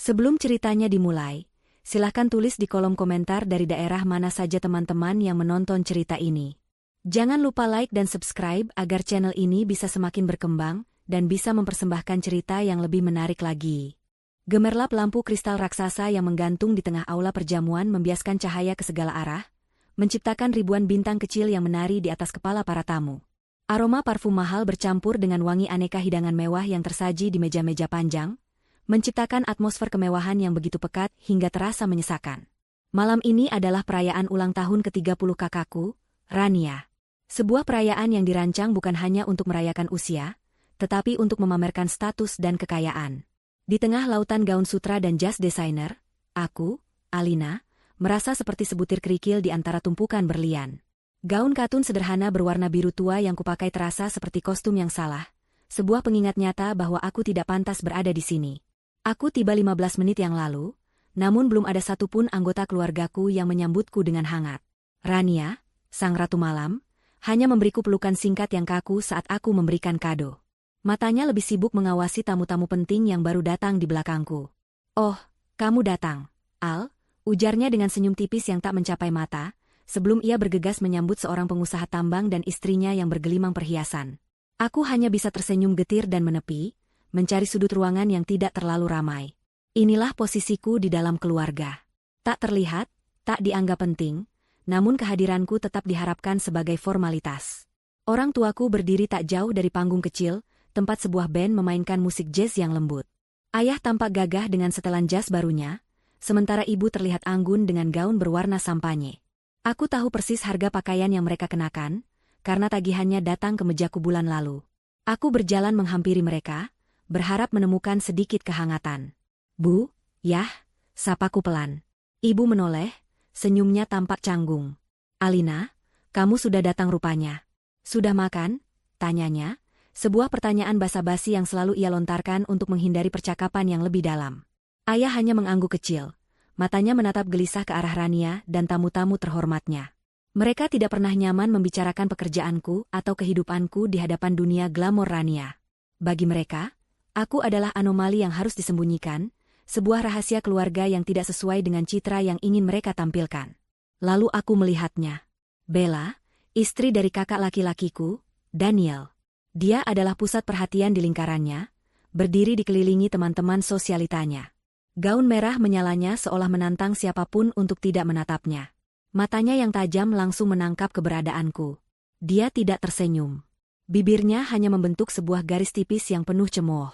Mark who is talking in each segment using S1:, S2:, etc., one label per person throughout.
S1: Sebelum ceritanya dimulai, silahkan tulis di kolom komentar dari daerah mana saja teman-teman yang menonton cerita ini. Jangan lupa like dan subscribe agar channel ini bisa semakin berkembang dan bisa mempersembahkan cerita yang lebih menarik lagi. Gemerlap lampu kristal raksasa yang menggantung di tengah aula perjamuan membiaskan cahaya ke segala arah, menciptakan ribuan bintang kecil yang menari di atas kepala para tamu. Aroma parfum mahal bercampur dengan wangi aneka hidangan mewah yang tersaji di meja-meja panjang, menciptakan atmosfer kemewahan yang begitu pekat hingga terasa menyesakan. Malam ini adalah perayaan ulang tahun ke-30 kakakku, Rania. Sebuah perayaan yang dirancang bukan hanya untuk merayakan usia, tetapi untuk memamerkan status dan kekayaan. Di tengah lautan gaun sutra dan jas desainer, aku, Alina, merasa seperti sebutir kerikil di antara tumpukan berlian. Gaun katun sederhana berwarna biru tua yang kupakai terasa seperti kostum yang salah, sebuah pengingat nyata bahwa aku tidak pantas berada di sini. Aku tiba 15 menit yang lalu, namun belum ada satupun anggota keluargaku yang menyambutku dengan hangat. Rania, sang ratu malam, hanya memberiku pelukan singkat yang kaku saat aku memberikan kado. Matanya lebih sibuk mengawasi tamu-tamu penting yang baru datang di belakangku. "Oh, kamu datang, Al," ujarnya dengan senyum tipis yang tak mencapai mata, sebelum ia bergegas menyambut seorang pengusaha tambang dan istrinya yang bergelimang perhiasan. Aku hanya bisa tersenyum getir dan menepi, mencari sudut ruangan yang tidak terlalu ramai. Inilah posisiku di dalam keluarga. Tak terlihat, tak dianggap penting, namun kehadiranku tetap diharapkan sebagai formalitas. Orang tuaku berdiri tak jauh dari panggung kecil, tempat sebuah band memainkan musik jazz yang lembut. Ayah tampak gagah dengan setelan jas barunya, sementara ibu terlihat anggun dengan gaun berwarna sampanye. Aku tahu persis harga pakaian yang mereka kenakan, karena tagihannya datang ke mejaku bulan lalu. Aku berjalan menghampiri mereka, berharap menemukan sedikit kehangatan. "Bu, Yah," sapaku pelan. Ibu menoleh, senyumnya tampak canggung. "Alina, kamu sudah datang rupanya. Sudah makan?" tanyanya, sebuah pertanyaan basa-basi yang selalu ia lontarkan untuk menghindari percakapan yang lebih dalam. Ayah hanya mengangguk kecil, matanya menatap gelisah ke arah Rania dan tamu-tamu terhormatnya. Mereka tidak pernah nyaman membicarakan pekerjaanku atau kehidupanku di hadapan dunia glamor Rania. Bagi mereka, aku adalah anomali yang harus disembunyikan, sebuah rahasia keluarga yang tidak sesuai dengan citra yang ingin mereka tampilkan. Lalu aku melihatnya. Bella, istri dari kakak laki-lakiku, Daniel. Dia adalah pusat perhatian di lingkarannya, berdiri dikelilingi teman-teman sosialitanya. Gaun merah menyalanya seolah menantang siapapun untuk tidak menatapnya. Matanya yang tajam langsung menangkap keberadaanku. Dia tidak tersenyum. Bibirnya hanya membentuk sebuah garis tipis yang penuh cemooh.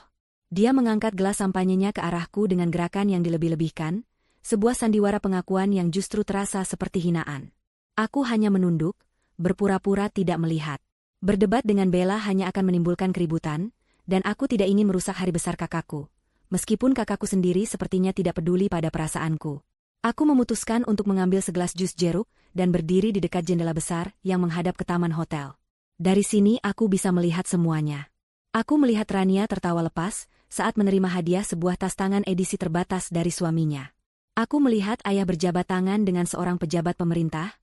S1: Dia mengangkat gelas sampanyenya ke arahku dengan gerakan yang dilebih-lebihkan, sebuah sandiwara pengakuan yang justru terasa seperti hinaan. Aku hanya menunduk, berpura-pura tidak melihat. Berdebat dengan Bella hanya akan menimbulkan keributan, dan aku tidak ingin merusak hari besar kakakku. Meskipun kakakku sendiri sepertinya tidak peduli pada perasaanku. Aku memutuskan untuk mengambil segelas jus jeruk dan berdiri di dekat jendela besar yang menghadap ke taman hotel. Dari sini aku bisa melihat semuanya. Aku melihat Rania tertawa lepas saat menerima hadiah sebuah tas tangan edisi terbatas dari suaminya. Aku melihat ayah berjabat tangan dengan seorang pejabat pemerintah,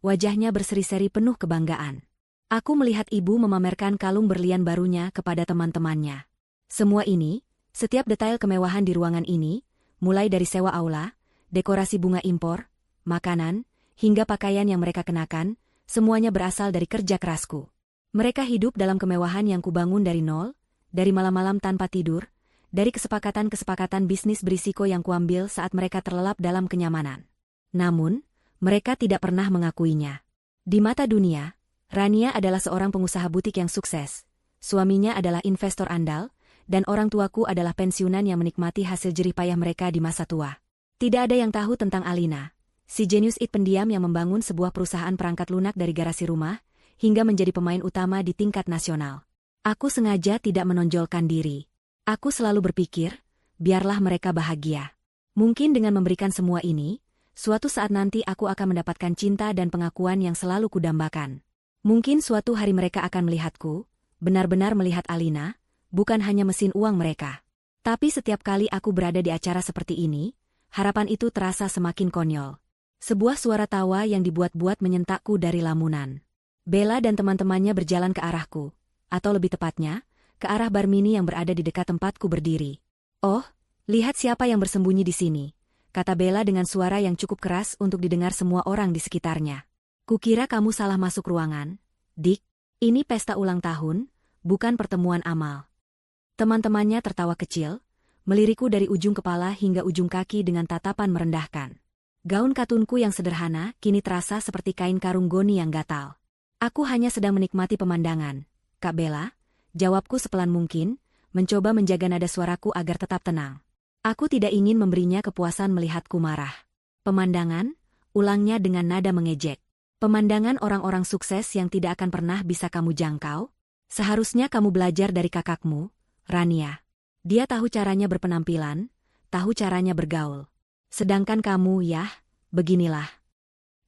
S1: wajahnya berseri-seri penuh kebanggaan. Aku melihat ibu memamerkan kalung berlian barunya kepada teman-temannya. Semua ini, setiap detail kemewahan di ruangan ini, mulai dari sewa aula, dekorasi bunga impor, makanan, hingga pakaian yang mereka kenakan, semuanya berasal dari kerja kerasku. Mereka hidup dalam kemewahan yang kubangun dari nol, dari malam-malam tanpa tidur, dari kesepakatan-kesepakatan bisnis berisiko yang kuambil saat mereka terlelap dalam kenyamanan. Namun, mereka tidak pernah mengakuinya. Di mata dunia, Rania adalah seorang pengusaha butik yang sukses, suaminya adalah investor andal, dan orang tuaku adalah pensiunan yang menikmati hasil jerih payah mereka di masa tua. Tidak ada yang tahu tentang Alina, si jenius pendiam yang membangun sebuah perusahaan perangkat lunak dari garasi rumah, hingga menjadi pemain utama di tingkat nasional. Aku sengaja tidak menonjolkan diri. Aku selalu berpikir, biarlah mereka bahagia. Mungkin dengan memberikan semua ini, suatu saat nanti aku akan mendapatkan cinta dan pengakuan yang selalu kudambakan. Mungkin suatu hari mereka akan melihatku, benar-benar melihat Alina, bukan hanya mesin uang mereka. Tapi setiap kali aku berada di acara seperti ini, harapan itu terasa semakin konyol. Sebuah suara tawa yang dibuat-buat menyentakku dari lamunan. Bella dan teman-temannya berjalan ke arahku, atau lebih tepatnya, ke arah bar mini yang berada di dekat tempatku berdiri. "Oh, Lihat siapa yang bersembunyi di sini, kata Bella dengan suara yang cukup keras untuk didengar semua orang di sekitarnya. Kukira kamu salah masuk ruangan, Dick. Ini pesta ulang tahun, bukan pertemuan amal. Teman-temannya tertawa kecil, melirikku dari ujung kepala hingga ujung kaki dengan tatapan merendahkan. Gaun katunku yang sederhana kini terasa seperti kain karung goni yang gatal. Aku hanya sedang menikmati pemandangan, Kak Bella, jawabku sepelan mungkin, mencoba menjaga nada suaraku agar tetap tenang. Aku tidak ingin memberinya kepuasan melihatku marah. Pemandangan, ulangnya dengan nada mengejek. Pemandangan orang-orang sukses yang tidak akan pernah bisa kamu jangkau? Seharusnya kamu belajar dari kakakmu, Rania. Dia tahu caranya berpenampilan, tahu caranya bergaul. Sedangkan kamu, yah, beginilah.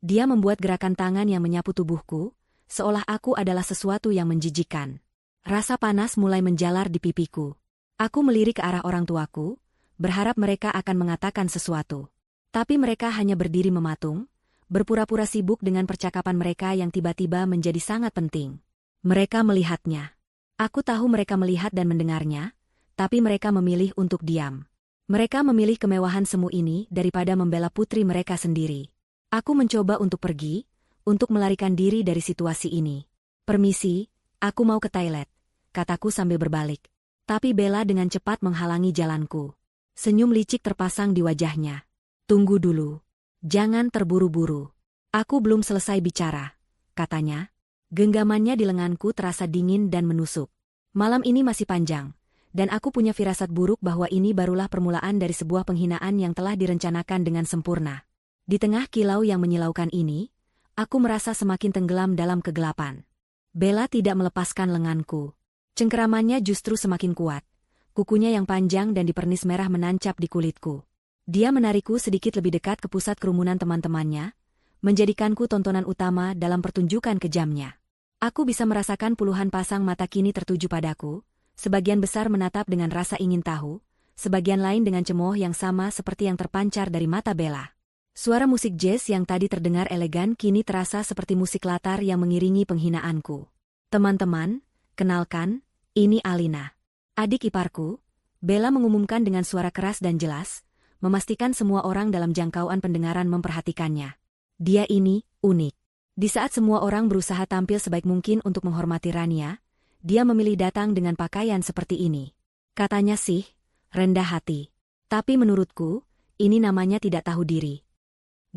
S1: Dia membuat gerakan tangan yang menyapu tubuhku, seolah aku adalah sesuatu yang menjijikkan. Rasa panas mulai menjalar di pipiku. Aku melirik ke arah orang tuaku, berharap mereka akan mengatakan sesuatu. Tapi mereka hanya berdiri mematung, berpura-pura sibuk dengan percakapan mereka yang tiba-tiba menjadi sangat penting. Mereka melihatnya. Aku tahu mereka melihat dan mendengarnya, tapi mereka memilih untuk diam. Mereka memilih kemewahan semu ini daripada membela putri mereka sendiri. Aku mencoba untuk pergi, untuk melarikan diri dari situasi ini. Permisi, aku mau ke toilet, kataku sambil berbalik. Tapi Bella dengan cepat menghalangi jalanku. Senyum licik terpasang di wajahnya. Tunggu dulu. Jangan terburu-buru. Aku belum selesai bicara, katanya. Genggamannya di lenganku terasa dingin dan menusuk. Malam ini masih panjang, dan aku punya firasat buruk bahwa ini barulah permulaan dari sebuah penghinaan yang telah direncanakan dengan sempurna. Di tengah kilau yang menyilaukan ini, aku merasa semakin tenggelam dalam kegelapan. Bella tidak melepaskan lenganku. Cengkeramannya justru semakin kuat. Kukunya yang panjang dan dipernis merah menancap di kulitku. Dia menarikku sedikit lebih dekat ke pusat kerumunan teman-temannya, menjadikanku tontonan utama dalam pertunjukan kejamnya. Aku bisa merasakan puluhan pasang mata kini tertuju padaku, sebagian besar menatap dengan rasa ingin tahu, sebagian lain dengan cemooh yang sama seperti yang terpancar dari mata Bella. Suara musik jazz yang tadi terdengar elegan kini terasa seperti musik latar yang mengiringi penghinaanku. Teman-teman, kenalkan, ini Alina. Adik iparku, Bella mengumumkan dengan suara keras dan jelas, memastikan semua orang dalam jangkauan pendengaran memperhatikannya. Dia ini, unik. Di saat semua orang berusaha tampil sebaik mungkin untuk menghormati Rania, dia memilih datang dengan pakaian seperti ini. Katanya sih, rendah hati. Tapi menurutku, ini namanya tidak tahu diri.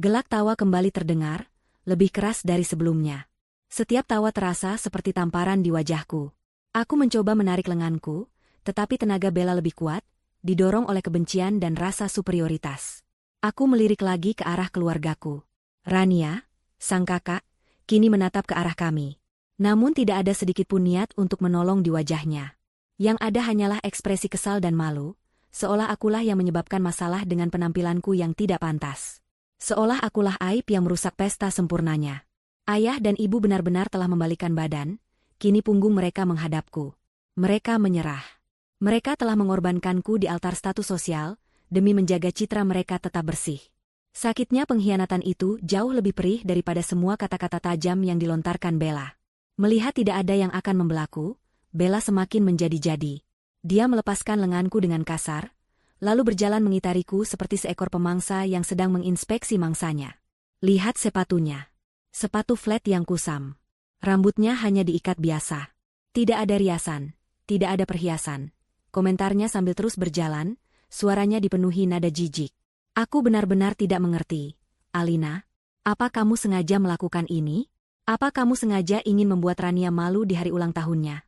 S1: Gelak tawa kembali terdengar, lebih keras dari sebelumnya. Setiap tawa terasa seperti tamparan di wajahku. Aku mencoba menarik lenganku, tetapi tenaga Bella lebih kuat, didorong oleh kebencian dan rasa superioritas. Aku melirik lagi ke arah keluargaku. Rania, sang kakak, kini menatap ke arah kami. Namun tidak ada sedikit pun niat untuk menolong di wajahnya. Yang ada hanyalah ekspresi kesal dan malu, seolah akulah yang menyebabkan masalah dengan penampilanku yang tidak pantas. Seolah akulah aib yang merusak pesta sempurnanya. Ayah dan ibu benar-benar telah membalikkan badan, kini punggung mereka menghadapku. Mereka menyerah. Mereka telah mengorbankanku di altar status sosial, demi menjaga citra mereka tetap bersih. Sakitnya pengkhianatan itu jauh lebih perih daripada semua kata-kata tajam yang dilontarkan Bella. Melihat tidak ada yang akan membelaku, Bella semakin menjadi-jadi. Dia melepaskan lenganku dengan kasar, lalu berjalan mengitariku seperti seekor pemangsa yang sedang menginspeksi mangsanya. Lihat sepatunya. Sepatu flat yang kusam. Rambutnya hanya diikat biasa. Tidak ada riasan, tidak ada perhiasan. Komentarnya sambil terus berjalan, suaranya dipenuhi nada jijik. Aku benar-benar tidak mengerti. Alina, apa kamu sengaja melakukan ini? Apa kamu sengaja ingin membuat Rania malu di hari ulang tahunnya?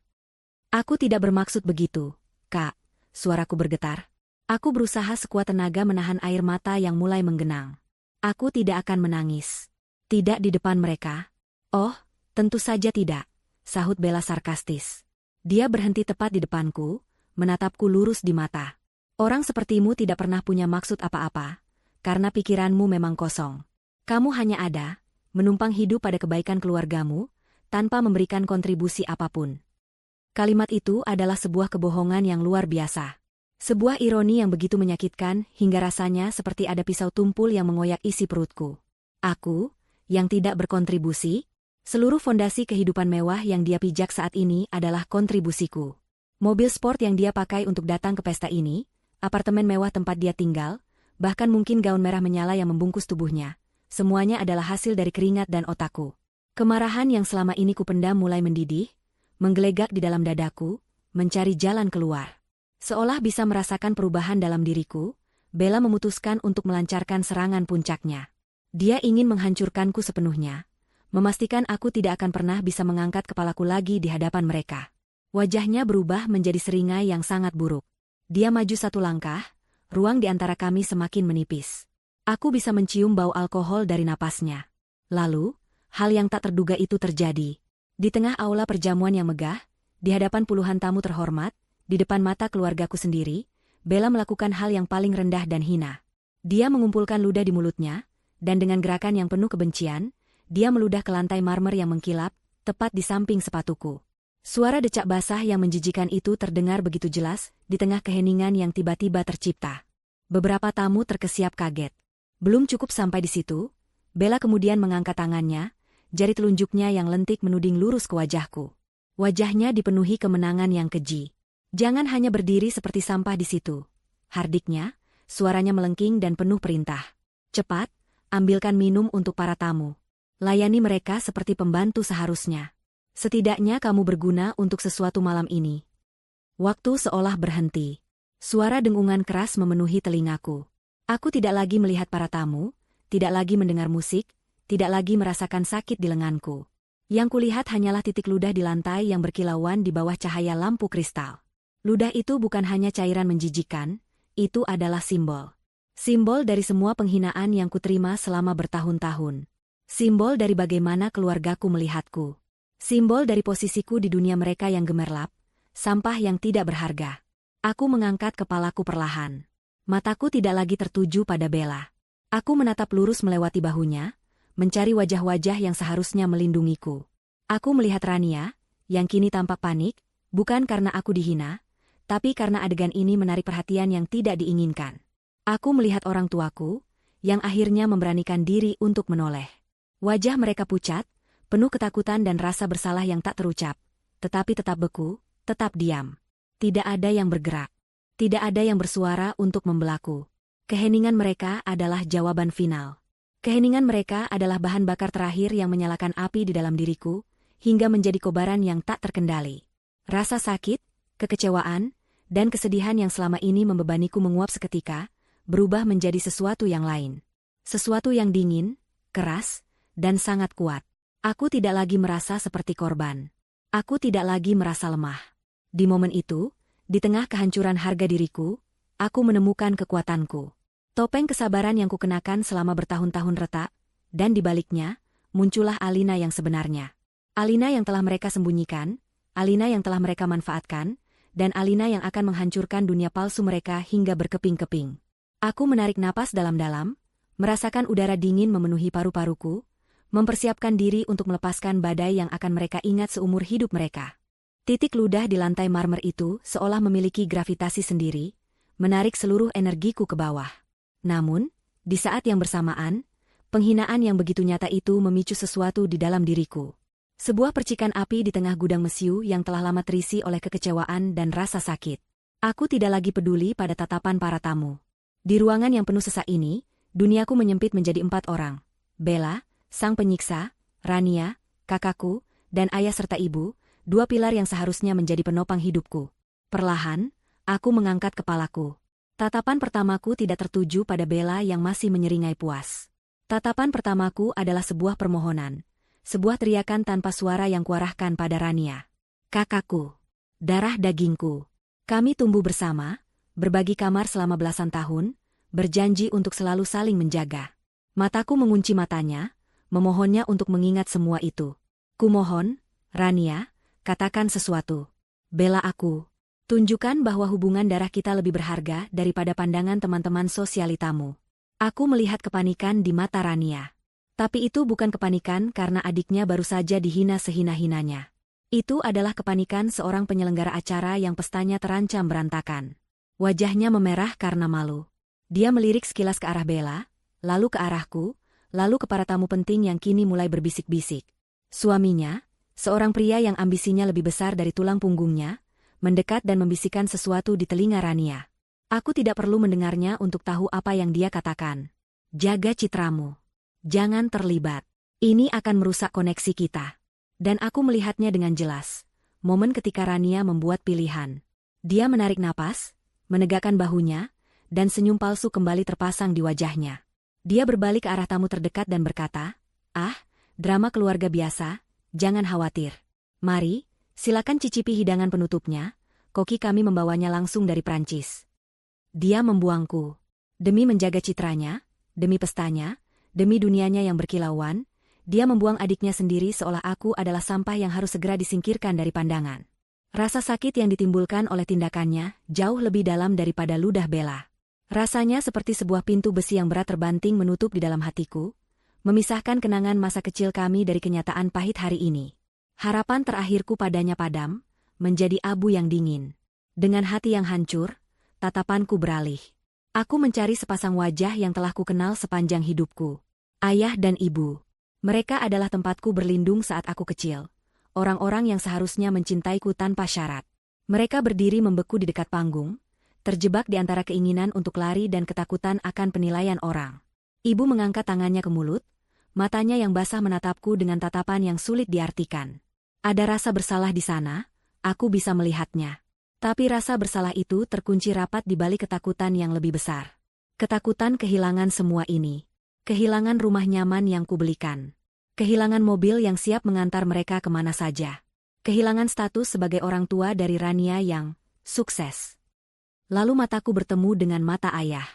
S1: Aku tidak bermaksud begitu, Kak. Suaraku bergetar. Aku berusaha sekuat tenaga menahan air mata yang mulai menggenang. Aku tidak akan menangis. Tidak di depan mereka. Oh, tentu saja tidak, sahut Bella sarkastis. Dia berhenti tepat di depanku, menatapku lurus di mata. Orang sepertimu tidak pernah punya maksud apa-apa, karena pikiranmu memang kosong. Kamu hanya ada, menumpang hidup pada kebaikan keluargamu, tanpa memberikan kontribusi apapun. Kalimat itu adalah sebuah kebohongan yang luar biasa. Sebuah ironi yang begitu menyakitkan hingga rasanya seperti ada pisau tumpul yang mengoyak isi perutku. Aku, yang tidak berkontribusi, seluruh fondasi kehidupan mewah yang dia pijak saat ini adalah kontribusiku. Mobil sport yang dia pakai untuk datang ke pesta ini apartemen mewah tempat dia tinggal, bahkan mungkin gaun merah menyala yang membungkus tubuhnya. Semuanya adalah hasil dari keringat dan otakku. Kemarahan yang selama ini kupendam mulai mendidih, menggelegak di dalam dadaku, mencari jalan keluar. Seolah bisa merasakan perubahan dalam diriku, Bella memutuskan untuk melancarkan serangan puncaknya. Dia ingin menghancurkanku sepenuhnya, memastikan aku tidak akan pernah bisa mengangkat kepalaku lagi di hadapan mereka. Wajahnya berubah menjadi seringai yang sangat buruk. Dia maju satu langkah, ruang di antara kami semakin menipis. Aku bisa mencium bau alkohol dari napasnya. Lalu, hal yang tak terduga itu terjadi. Di tengah aula perjamuan yang megah, di hadapan puluhan tamu terhormat, di depan mata keluargaku sendiri, Bella melakukan hal yang paling rendah dan hina. Dia mengumpulkan ludah di mulutnya, dan dengan gerakan yang penuh kebencian, dia meludah ke lantai marmer yang mengkilap, tepat di samping sepatuku. Suara decak basah yang menjijikan itu terdengar begitu jelas, di tengah keheningan yang tiba-tiba tercipta. Beberapa tamu terkesiap kaget. Belum cukup sampai di situ, Bella kemudian mengangkat tangannya, jari telunjuknya yang lentik menuding lurus ke wajahku. Wajahnya dipenuhi kemenangan yang keji. Jangan hanya berdiri seperti sampah di situ. Hardiknya, suaranya melengking dan penuh perintah. Cepat, ambilkan minum untuk para tamu. Layani mereka seperti pembantu seharusnya. Setidaknya kamu berguna untuk sesuatu malam ini. Waktu seolah berhenti. Suara dengungan keras memenuhi telingaku. Aku tidak lagi melihat para tamu, tidak lagi mendengar musik, tidak lagi merasakan sakit di lenganku. Yang kulihat hanyalah titik ludah di lantai yang berkilauan di bawah cahaya lampu kristal. Ludah itu bukan hanya cairan menjijikan, itu adalah simbol. Simbol dari semua penghinaan yang kuterima selama bertahun-tahun. Simbol dari bagaimana keluargaku melihatku. Simbol dari posisiku di dunia mereka yang gemerlap, sampah yang tidak berharga. Aku mengangkat kepalaku perlahan. Mataku tidak lagi tertuju pada Bella. Aku menatap lurus melewati bahunya, mencari wajah-wajah yang seharusnya melindungiku. Aku melihat Rania, yang kini tampak panik, bukan karena aku dihina, tapi karena adegan ini menarik perhatian yang tidak diinginkan. Aku melihat orang tuaku, yang akhirnya memberanikan diri untuk menoleh. Wajah mereka pucat, penuh ketakutan dan rasa bersalah yang tak terucap, tetapi tetap beku, tetap diam. Tidak ada yang bergerak. Tidak ada yang bersuara untuk membelaku. Keheningan mereka adalah jawaban final. Keheningan mereka adalah bahan bakar terakhir yang menyalakan api di dalam diriku, hingga menjadi kobaran yang tak terkendali. Rasa sakit, kekecewaan, dan kesedihan yang selama ini membebaniku menguap seketika, berubah menjadi sesuatu yang lain. Sesuatu yang dingin, keras, dan sangat kuat. Aku tidak lagi merasa seperti korban. Aku tidak lagi merasa lemah. Di momen itu, di tengah kehancuran harga diriku, aku menemukan kekuatanku. Topeng kesabaran yang kukenakan selama bertahun-tahun retak, dan di baliknya, muncullah Alina yang sebenarnya. Alina yang telah mereka sembunyikan, Alina yang telah mereka manfaatkan, dan Alina yang akan menghancurkan dunia palsu mereka hingga berkeping-keping. Aku menarik napas dalam-dalam, merasakan udara dingin memenuhi paru-paruku, mempersiapkan diri untuk melepaskan badai yang akan mereka ingat seumur hidup mereka. Titik ludah di lantai marmer itu seolah memiliki gravitasi sendiri, menarik seluruh energiku ke bawah. Namun, di saat yang bersamaan, penghinaan yang begitu nyata itu memicu sesuatu di dalam diriku. Sebuah percikan api di tengah gudang mesiu yang telah lama terisi oleh kekecewaan dan rasa sakit. Aku tidak lagi peduli pada tatapan para tamu. Di ruangan yang penuh sesak ini, duniaku menyempit menjadi 4 orang. Bella, sang penyiksa, Rania, kakakku, dan ayah serta ibu, 2 pilar yang seharusnya menjadi penopang hidupku. Perlahan, aku mengangkat kepalaku. Tatapan pertamaku tidak tertuju pada Bella yang masih menyeringai puas. Tatapan pertamaku adalah sebuah permohonan. Sebuah teriakan tanpa suara yang kuarahkan pada Rania. Kakakku. Darah dagingku. Kami tumbuh bersama, berbagi kamar selama belasan tahun, berjanji untuk selalu saling menjaga. Mataku mengunci matanya, memohonnya untuk mengingat semua itu. Kumohon, Rania, katakan sesuatu. Bella aku. Tunjukkan bahwa hubungan darah kita lebih berharga daripada pandangan teman-teman sosialitamu. Aku melihat kepanikan di mata Rania. Tapi itu bukan kepanikan karena adiknya baru saja dihina sehina-hinanya. Itu adalah kepanikan seorang penyelenggara acara yang pestanya terancam berantakan. Wajahnya memerah karena malu. Dia melirik sekilas ke arah Bella, lalu ke arahku, lalu ke para tamu penting yang kini mulai berbisik-bisik. Suaminya, seorang pria yang ambisinya lebih besar dari tulang punggungnya, mendekat dan membisikkan sesuatu di telinga Rania. Aku tidak perlu mendengarnya untuk tahu apa yang dia katakan. Jaga citramu. Jangan terlibat. Ini akan merusak koneksi kita. Dan aku melihatnya dengan jelas. Momen ketika Rania membuat pilihan. Dia menarik napas, menegakkan bahunya, dan senyum palsu kembali terpasang di wajahnya. Dia berbalik ke arah tamu terdekat dan berkata, "Ah, drama keluarga biasa, jangan khawatir. Mari, silakan cicipi hidangan penutupnya, koki kami membawanya langsung dari Prancis." Dia membuangku. Demi menjaga citranya, demi pestanya, demi dunianya yang berkilauan, dia membuang adiknya sendiri seolah aku adalah sampah yang harus segera disingkirkan dari pandangan. Rasa sakit yang ditimbulkan oleh tindakannya jauh lebih dalam daripada ludah Bella. Rasanya seperti sebuah pintu besi yang berat terbanting menutup di dalam hatiku, memisahkan kenangan masa kecil kami dari kenyataan pahit hari ini. Harapan terakhirku padanya padam, menjadi abu yang dingin. Dengan hati yang hancur, tatapanku beralih. Aku mencari sepasang wajah yang telah kukenal sepanjang hidupku. Ayah dan ibu. Mereka adalah tempatku berlindung saat aku kecil. Orang-orang yang seharusnya mencintaiku tanpa syarat. Mereka berdiri membeku di dekat panggung, terjebak di antara keinginan untuk lari dan ketakutan akan penilaian orang. Ibu mengangkat tangannya ke mulut, matanya yang basah menatapku dengan tatapan yang sulit diartikan. Ada rasa bersalah di sana, aku bisa melihatnya. Tapi rasa bersalah itu terkunci rapat di balik ketakutan yang lebih besar. Ketakutan kehilangan semua ini. Kehilangan rumah nyaman yang kubelikan. Kehilangan mobil yang siap mengantar mereka kemana saja. Kehilangan status sebagai orang tua dari Rania yang sukses. Lalu mataku bertemu dengan mata ayah.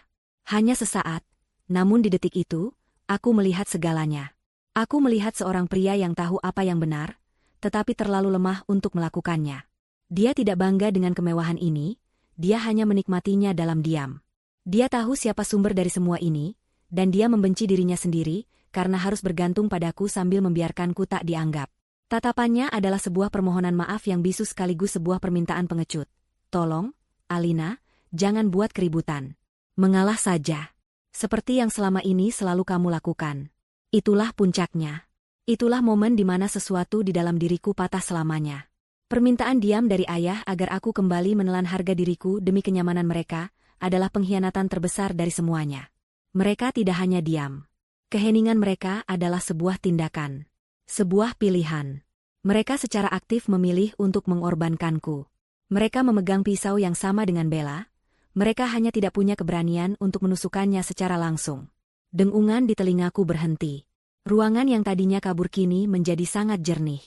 S1: Hanya sesaat, namun di detik itu, aku melihat segalanya. Aku melihat seorang pria yang tahu apa yang benar, tetapi terlalu lemah untuk melakukannya. Dia tidak bangga dengan kemewahan ini, dia hanya menikmatinya dalam diam. Dia tahu siapa sumber dari semua ini, dan dia membenci dirinya sendiri, karena harus bergantung padaku sambil membiarkanku tak dianggap. Tatapannya adalah sebuah permohonan maaf yang bisu sekaligus sebuah permintaan pengecut. Tolong, Alina, jangan buat keributan. Mengalah saja. Seperti yang selama ini selalu kamu lakukan. Itulah puncaknya. Itulah momen di mana sesuatu di dalam diriku patah selamanya. Permintaan diam dari ayah agar aku kembali menelan harga diriku demi kenyamanan mereka adalah pengkhianatan terbesar dari semuanya. Mereka tidak hanya diam. Keheningan mereka adalah sebuah tindakan. Sebuah pilihan. Mereka secara aktif memilih untuk mengorbankanku. Mereka memegang pisau yang sama dengan Bella. Mereka hanya tidak punya keberanian untuk menusukkannya secara langsung. Dengungan di telingaku berhenti. Ruangan yang tadinya kabur kini menjadi sangat jernih.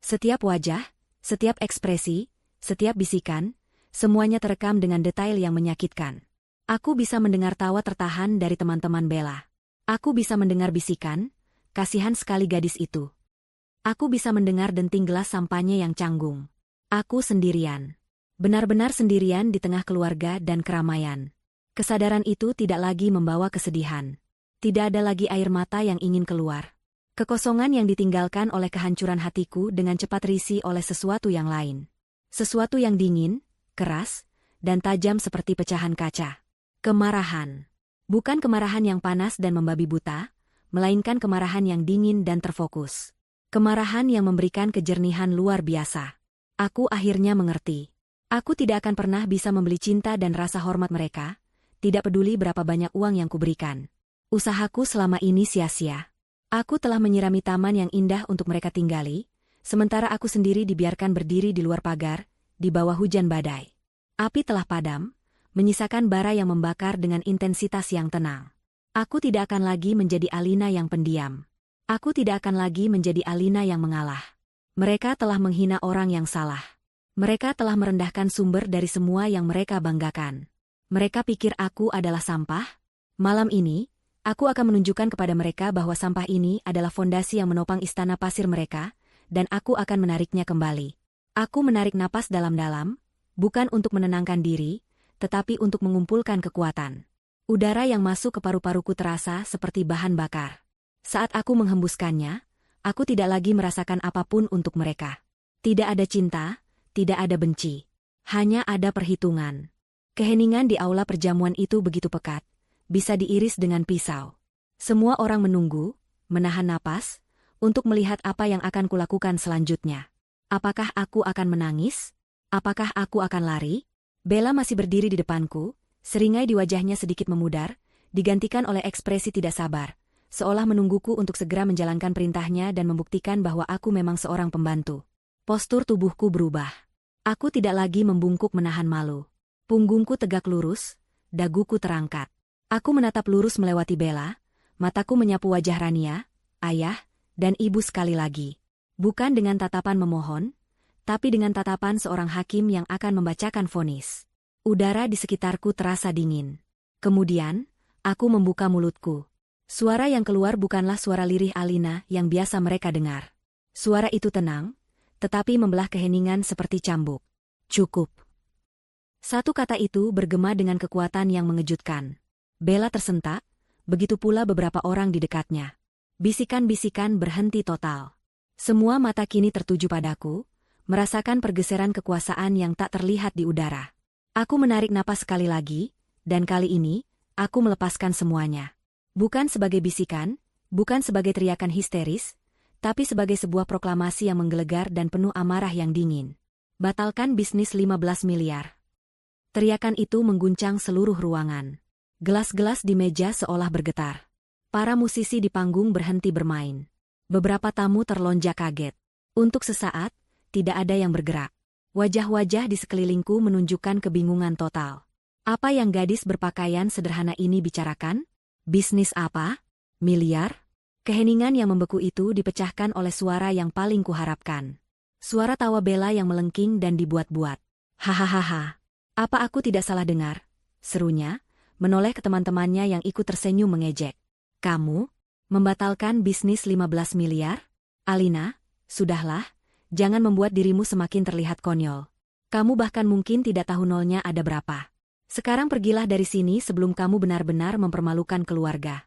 S1: Setiap wajah, setiap ekspresi, setiap bisikan, semuanya terekam dengan detail yang menyakitkan. Aku bisa mendengar tawa tertahan dari teman-teman Bella. Aku bisa mendengar bisikan, kasihan sekali gadis itu. Aku bisa mendengar denting gelas sampahnya yang canggung. Aku sendirian. Benar-benar sendirian di tengah keluarga dan keramaian. Kesadaran itu tidak lagi membawa kesedihan. Tidak ada lagi air mata yang ingin keluar. Kekosongan yang ditinggalkan oleh kehancuran hatiku dengan cepat terisi oleh sesuatu yang lain. Sesuatu yang dingin, keras, dan tajam seperti pecahan kaca. Kemarahan. Bukan kemarahan yang panas dan membabi buta, melainkan kemarahan yang dingin dan terfokus. Kemarahan yang memberikan kejernihan luar biasa. Aku akhirnya mengerti. Aku tidak akan pernah bisa membeli cinta dan rasa hormat mereka, tidak peduli berapa banyak uang yang kuberikan. Usahaku selama ini sia-sia. Aku telah menyirami taman yang indah untuk mereka tinggali, sementara aku sendiri dibiarkan berdiri di luar pagar, di bawah hujan badai. Api telah padam, menyisakan bara yang membakar dengan intensitas yang tenang. Aku tidak akan lagi menjadi Alina yang pendiam. Aku tidak akan lagi menjadi Alina yang mengalah. Mereka telah menghina orang yang salah. Mereka telah merendahkan sumber dari semua yang mereka banggakan. Mereka pikir aku adalah sampah? Malam ini, aku akan menunjukkan kepada mereka bahwa sampah ini adalah fondasi yang menopang istana pasir mereka, dan aku akan menariknya kembali. Aku menarik napas dalam-dalam, bukan untuk menenangkan diri, tetapi untuk mengumpulkan kekuatan. Udara yang masuk ke paru-paruku terasa seperti bahan bakar. Saat aku menghembuskannya, aku tidak lagi merasakan apapun untuk mereka. Tidak ada cinta, tidak ada benci. Hanya ada perhitungan. Keheningan di aula perjamuan itu begitu pekat, bisa diiris dengan pisau. Semua orang menunggu, menahan napas, untuk melihat apa yang akan kulakukan selanjutnya. Apakah aku akan menangis? Apakah aku akan lari? Bella masih berdiri di depanku, Seringai di wajahnya sedikit memudar, digantikan oleh ekspresi tidak sabar, seolah menungguku untuk segera menjalankan perintahnya dan membuktikan bahwa aku memang seorang pembantu. Postur tubuhku berubah. Aku tidak lagi membungkuk menahan malu. Punggungku tegak lurus, daguku terangkat. Aku menatap lurus melewati Bella, mataku menyapu wajah Rania, ayah, dan ibu sekali lagi. Bukan dengan tatapan memohon, tapi dengan tatapan seorang hakim yang akan membacakan vonis. Udara di sekitarku terasa dingin. Kemudian, aku membuka mulutku. Suara yang keluar bukanlah suara lirih Alina yang biasa mereka dengar. Suara itu tenang, tetapi membelah keheningan seperti cambuk. Cukup. Satu kata itu bergema dengan kekuatan yang mengejutkan. Bella tersentak, begitu pula beberapa orang di dekatnya. Bisikan-bisikan berhenti total. Semua mata kini tertuju padaku, merasakan pergeseran kekuasaan yang tak terlihat di udara. Aku menarik napas sekali lagi, dan kali ini, aku melepaskan semuanya. Bukan sebagai bisikan, bukan sebagai teriakan histeris, tapi sebagai sebuah proklamasi yang menggelegar dan penuh amarah yang dingin. Batalkan bisnis 15 miliar. Teriakan itu mengguncang seluruh ruangan. Gelas-gelas di meja seolah bergetar. Para musisi di panggung berhenti bermain. Beberapa tamu terlonjak kaget. Untuk sesaat, tidak ada yang bergerak. Wajah-wajah di sekelilingku menunjukkan kebingungan total. Apa yang gadis berpakaian sederhana ini bicarakan? Bisnis apa? Miliar? Keheningan yang membeku itu dipecahkan oleh suara yang paling kuharapkan. Suara tawa Bella yang melengking dan dibuat-buat. Hahaha. Apa aku tidak salah dengar? Serunya, menoleh ke teman-temannya yang ikut tersenyum mengejek. Kamu? Membatalkan bisnis 15 miliar? Alina, sudahlah. Jangan membuat dirimu semakin terlihat konyol. Kamu bahkan mungkin tidak tahu nolnya ada berapa. Sekarang pergilah dari sini sebelum kamu benar-benar mempermalukan keluarga.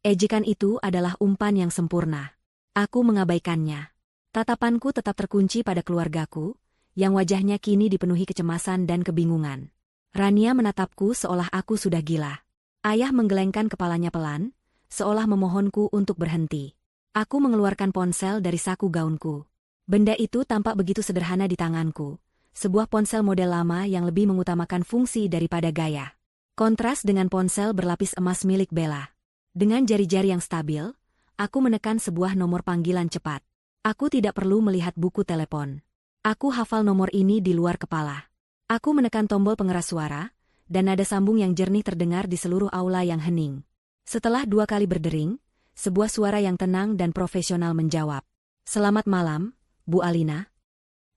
S1: Ejekan itu adalah umpan yang sempurna. Aku mengabaikannya. Tatapanku tetap terkunci pada keluargaku, yang wajahnya kini dipenuhi kecemasan dan kebingungan. Rania menatapku seolah aku sudah gila. Ayah menggelengkan kepalanya pelan, seolah memohonku untuk berhenti. Aku mengeluarkan ponsel dari saku gaunku. Benda itu tampak begitu sederhana di tanganku, sebuah ponsel model lama yang lebih mengutamakan fungsi daripada gaya. Kontras dengan ponsel berlapis emas milik Bella. Dengan jari-jari yang stabil, aku menekan sebuah nomor panggilan cepat. Aku tidak perlu melihat buku telepon. Aku hafal nomor ini di luar kepala. Aku menekan tombol pengeras suara, dan nada sambung yang jernih terdengar di seluruh aula yang hening. Setelah 2 kali berdering, sebuah suara yang tenang dan profesional menjawab. Selamat malam, Bu Alina.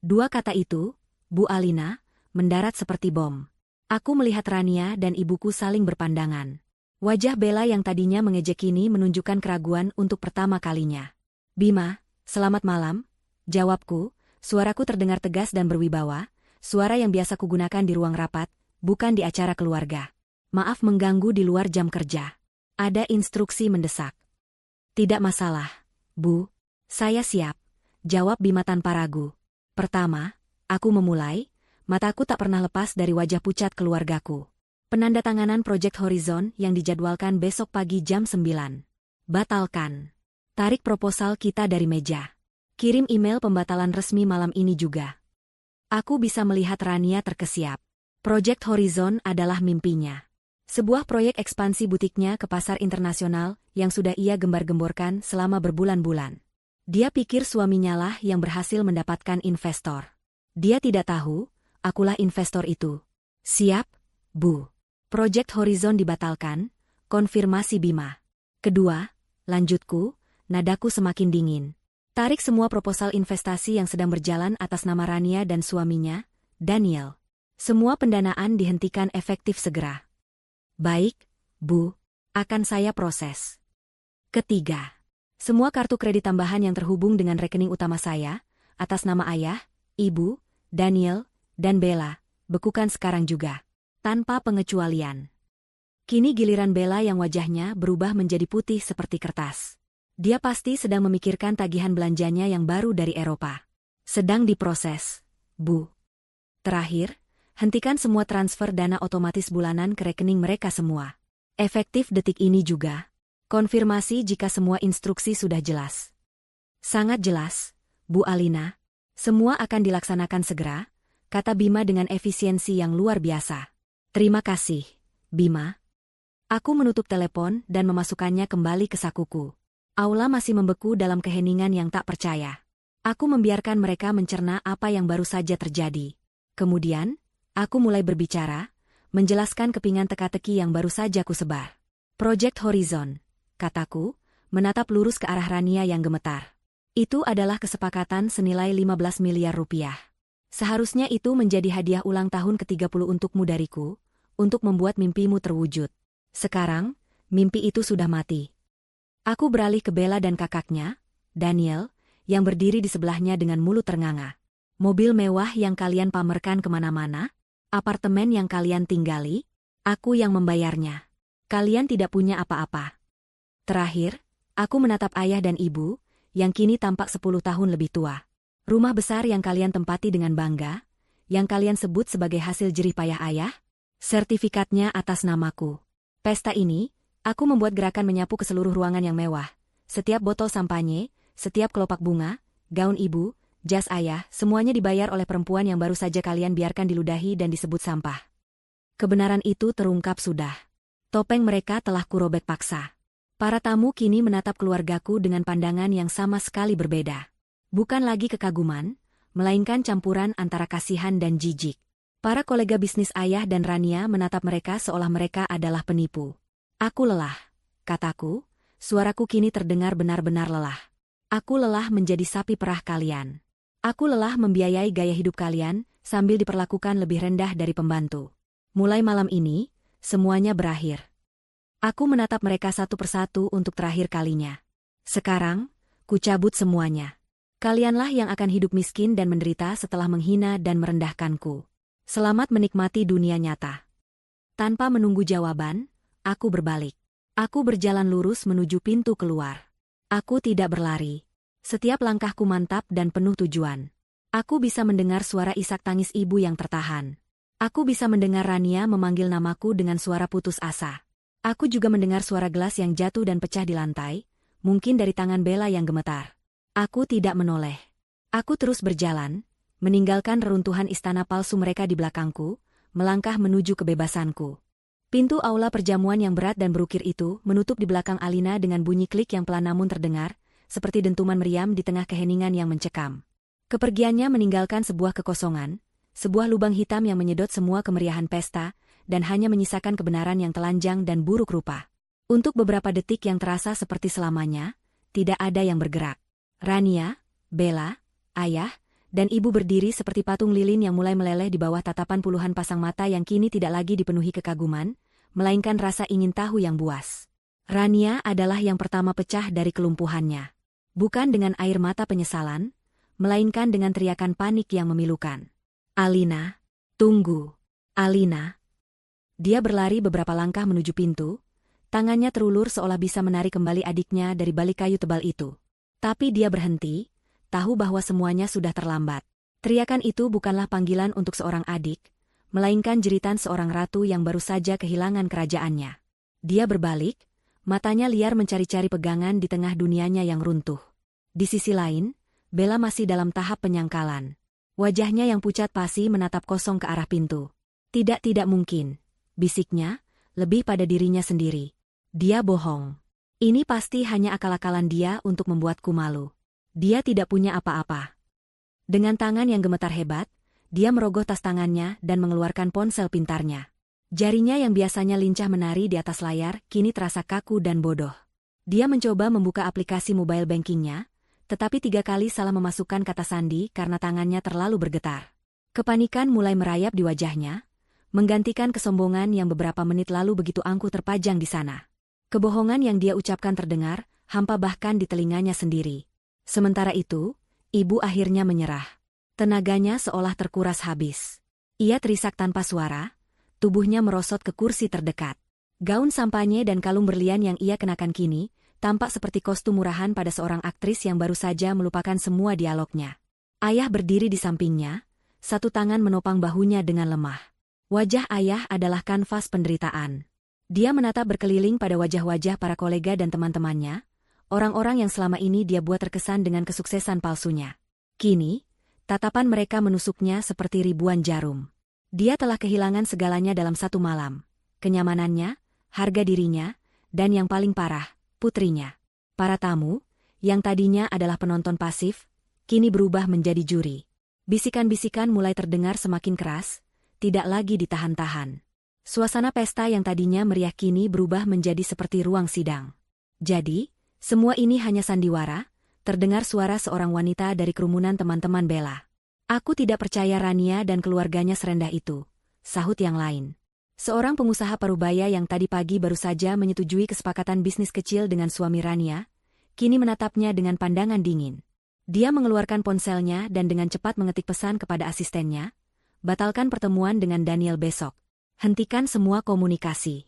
S1: 2 kata itu, Bu Alina, mendarat seperti bom. Aku melihat Rania dan ibuku saling berpandangan. Wajah Bella yang tadinya mengejek ini menunjukkan keraguan untuk pertama kalinya. Bima, selamat malam, jawabku, suaraku terdengar tegas dan berwibawa, suara yang biasa kugunakan di ruang rapat, bukan di acara keluarga. Maaf mengganggu di luar jam kerja. Ada instruksi mendesak. Tidak masalah, Bu. Saya siap. Jawab Bima tanpa ragu. Pertama, aku memulai, mataku tak pernah lepas dari wajah pucat keluargaku. Penandatanganan Project Horizon yang dijadwalkan besok pagi jam 9. Batalkan. Tarik proposal kita dari meja. Kirim email pembatalan resmi malam ini juga. Aku bisa melihat Rania terkesiap. Project Horizon adalah mimpinya. Sebuah proyek ekspansi butiknya ke pasar internasional yang sudah ia gembar-gemborkan selama berbulan-bulan. Dia pikir suaminya lah yang berhasil mendapatkan investor. Dia tidak tahu, akulah investor itu. Siap, Bu. Project Horizon dibatalkan, konfirmasi Bima. Kedua, lanjutku, nadaku semakin dingin. Tarik semua proposal investasi yang sedang berjalan atas nama Rania dan suaminya, Daniel. Semua pendanaan dihentikan efektif segera. Baik, Bu, akan saya proses. Ketiga. Semua kartu kredit tambahan yang terhubung dengan rekening utama saya, atas nama ayah, ibu, Daniel, dan Bella, bekukan sekarang juga. Tanpa pengecualian. Kini giliran Bella yang wajahnya berubah menjadi putih seperti kertas. Dia pasti sedang memikirkan tagihan belanjanya yang baru dari Eropa. Sedang diproses, Bu. Terakhir, hentikan semua transfer dana otomatis bulanan ke rekening mereka semua. Efektif detik ini juga. Konfirmasi jika semua instruksi sudah jelas. Sangat jelas, Bu Alina. Semua akan dilaksanakan segera, kata Bima dengan efisiensi yang luar biasa. Terima kasih, Bima. Aku menutup telepon dan memasukkannya kembali ke sakuku. Aula masih membeku dalam keheningan yang tak percaya. Aku membiarkan mereka mencerna apa yang baru saja terjadi. Kemudian, aku mulai berbicara, menjelaskan kepingan teka-teki yang baru saja kusebar. Project Horizon, kataku, menatap lurus ke arah Rania yang gemetar. Itu adalah kesepakatan senilai 15 miliar rupiah. Seharusnya itu menjadi hadiah ulang tahun ke-30 untukmu dariku, untuk membuat mimpimu terwujud. Sekarang, mimpi itu sudah mati. Aku beralih ke Bella dan kakaknya, Daniel, yang berdiri di sebelahnya dengan mulut ternganga. Mobil mewah yang kalian pamerkan kemana-mana? Apartemen yang kalian tinggali? Aku yang membayarnya. Kalian tidak punya apa-apa. Terakhir, aku menatap ayah dan ibu, yang kini tampak 10 tahun lebih tua. Rumah besar yang kalian tempati dengan bangga, yang kalian sebut sebagai hasil jerih payah ayah, sertifikatnya atas namaku. Pesta ini, aku membuat gerakan menyapu ke seluruh ruangan yang mewah. Setiap botol sampanye, setiap kelopak bunga, gaun ibu, jas ayah, semuanya dibayar oleh perempuan yang baru saja kalian biarkan diludahi dan disebut sampah. Kebenaran itu terungkap sudah. Topeng mereka telah kurobek paksa. Para tamu kini menatap keluargaku dengan pandangan yang sama sekali berbeda. Bukan lagi kekaguman, melainkan campuran antara kasihan dan jijik. Para kolega bisnis ayah dan Rania menatap mereka seolah mereka adalah penipu. Aku lelah, kataku, suaraku kini terdengar benar-benar lelah. Aku lelah menjadi sapi perah kalian. Aku lelah membiayai gaya hidup kalian sambil diperlakukan lebih rendah dari pembantu. Mulai malam ini, semuanya berakhir. Aku menatap mereka satu persatu untuk terakhir kalinya. Sekarang, ku cabut semuanya. Kalianlah yang akan hidup miskin dan menderita setelah menghina dan merendahkanku. Selamat menikmati dunia nyata. Tanpa menunggu jawaban, aku berbalik. Aku berjalan lurus menuju pintu keluar. Aku tidak berlari. Setiap langkahku mantap dan penuh tujuan. Aku bisa mendengar suara isak tangis ibu yang tertahan. Aku bisa mendengar Rania memanggil namaku dengan suara putus asa. Aku juga mendengar suara gelas yang jatuh dan pecah di lantai, mungkin dari tangan Bella yang gemetar. Aku tidak menoleh. Aku terus berjalan, meninggalkan reruntuhan istana palsu mereka di belakangku, melangkah menuju kebebasanku. Pintu aula perjamuan yang berat dan berukir itu menutup di belakang Alina dengan bunyi klik yang pelan namun terdengar, seperti dentuman meriam di tengah keheningan yang mencekam. Kepergiannya meninggalkan sebuah kekosongan, sebuah lubang hitam yang menyedot semua kemeriahan pesta, dan hanya menyisakan kebenaran yang telanjang dan buruk rupa. Untuk beberapa detik yang terasa seperti selamanya, tidak ada yang bergerak. Rania, Bella, ayah, dan ibu berdiri seperti patung lilin yang mulai meleleh di bawah tatapan puluhan pasang mata yang kini tidak lagi dipenuhi kekaguman, melainkan rasa ingin tahu yang buas. Rania adalah yang pertama pecah dari kelumpuhannya. Bukan dengan air mata penyesalan, melainkan dengan teriakan panik yang memilukan. Alina, tunggu. Alina. Dia berlari beberapa langkah menuju pintu, tangannya terulur seolah bisa menarik kembali adiknya dari balik kayu tebal itu. Tapi dia berhenti, tahu bahwa semuanya sudah terlambat. Teriakan itu bukanlah panggilan untuk seorang adik, melainkan jeritan seorang ratu yang baru saja kehilangan kerajaannya. Dia berbalik, matanya liar mencari-cari pegangan di tengah dunianya yang runtuh. Di sisi lain, Bella masih dalam tahap penyangkalan. Wajahnya yang pucat pasi menatap kosong ke arah pintu. Tidak mungkin. Bisiknya, lebih pada dirinya sendiri. Dia bohong. Ini pasti hanya akal-akalan dia untuk membuatku malu. Dia tidak punya apa-apa. Dengan tangan yang gemetar hebat, dia merogoh tas tangannya dan mengeluarkan ponsel pintarnya. Jarinya yang biasanya lincah menari di atas layar, kini terasa kaku dan bodoh. Dia mencoba membuka aplikasi mobile bankingnya, tetapi 3 kali salah memasukkan kata sandi karena tangannya terlalu bergetar. Kepanikan mulai merayap di wajahnya, menggantikan kesombongan yang beberapa menit lalu begitu angkuh terpajang di sana. Kebohongan yang dia ucapkan terdengar, hampa bahkan di telinganya sendiri. Sementara itu, ibu akhirnya menyerah. Tenaganya seolah terkuras habis. Ia terisak tanpa suara, tubuhnya merosot ke kursi terdekat. Gaun sampanye dan kalung berlian yang ia kenakan kini, tampak seperti kostum murahan pada seorang aktris yang baru saja melupakan semua dialognya. Ayah berdiri di sampingnya, satu tangan menopang bahunya dengan lemah. Wajah ayah adalah kanvas penderitaan. Dia menatap berkeliling pada wajah-wajah para kolega dan teman-temannya, orang-orang yang selama ini dia buat terkesan dengan kesuksesan palsunya. Kini, tatapan mereka menusuknya seperti ribuan jarum. Dia telah kehilangan segalanya dalam satu malam. kenyamanannya, harga dirinya, dan yang paling parah, putrinya. Para tamu, yang tadinya adalah penonton pasif, kini berubah menjadi juri. Bisikan-bisikan mulai terdengar semakin keras, tidak lagi ditahan-tahan. Suasana pesta yang tadinya meriah kini berubah menjadi seperti ruang sidang. Jadi, semua ini hanya sandiwara, terdengar suara seorang wanita dari kerumunan teman-teman Bella. Aku tidak percaya Rania dan keluarganya serendah itu, sahut yang lain. Seorang pengusaha parubaya yang tadi pagi baru saja menyetujui kesepakatan bisnis kecil dengan suami Rania, kini menatapnya dengan pandangan dingin. Dia mengeluarkan ponselnya dan dengan cepat mengetik pesan kepada asistennya, batalkan pertemuan dengan Daniel besok. Hentikan semua komunikasi.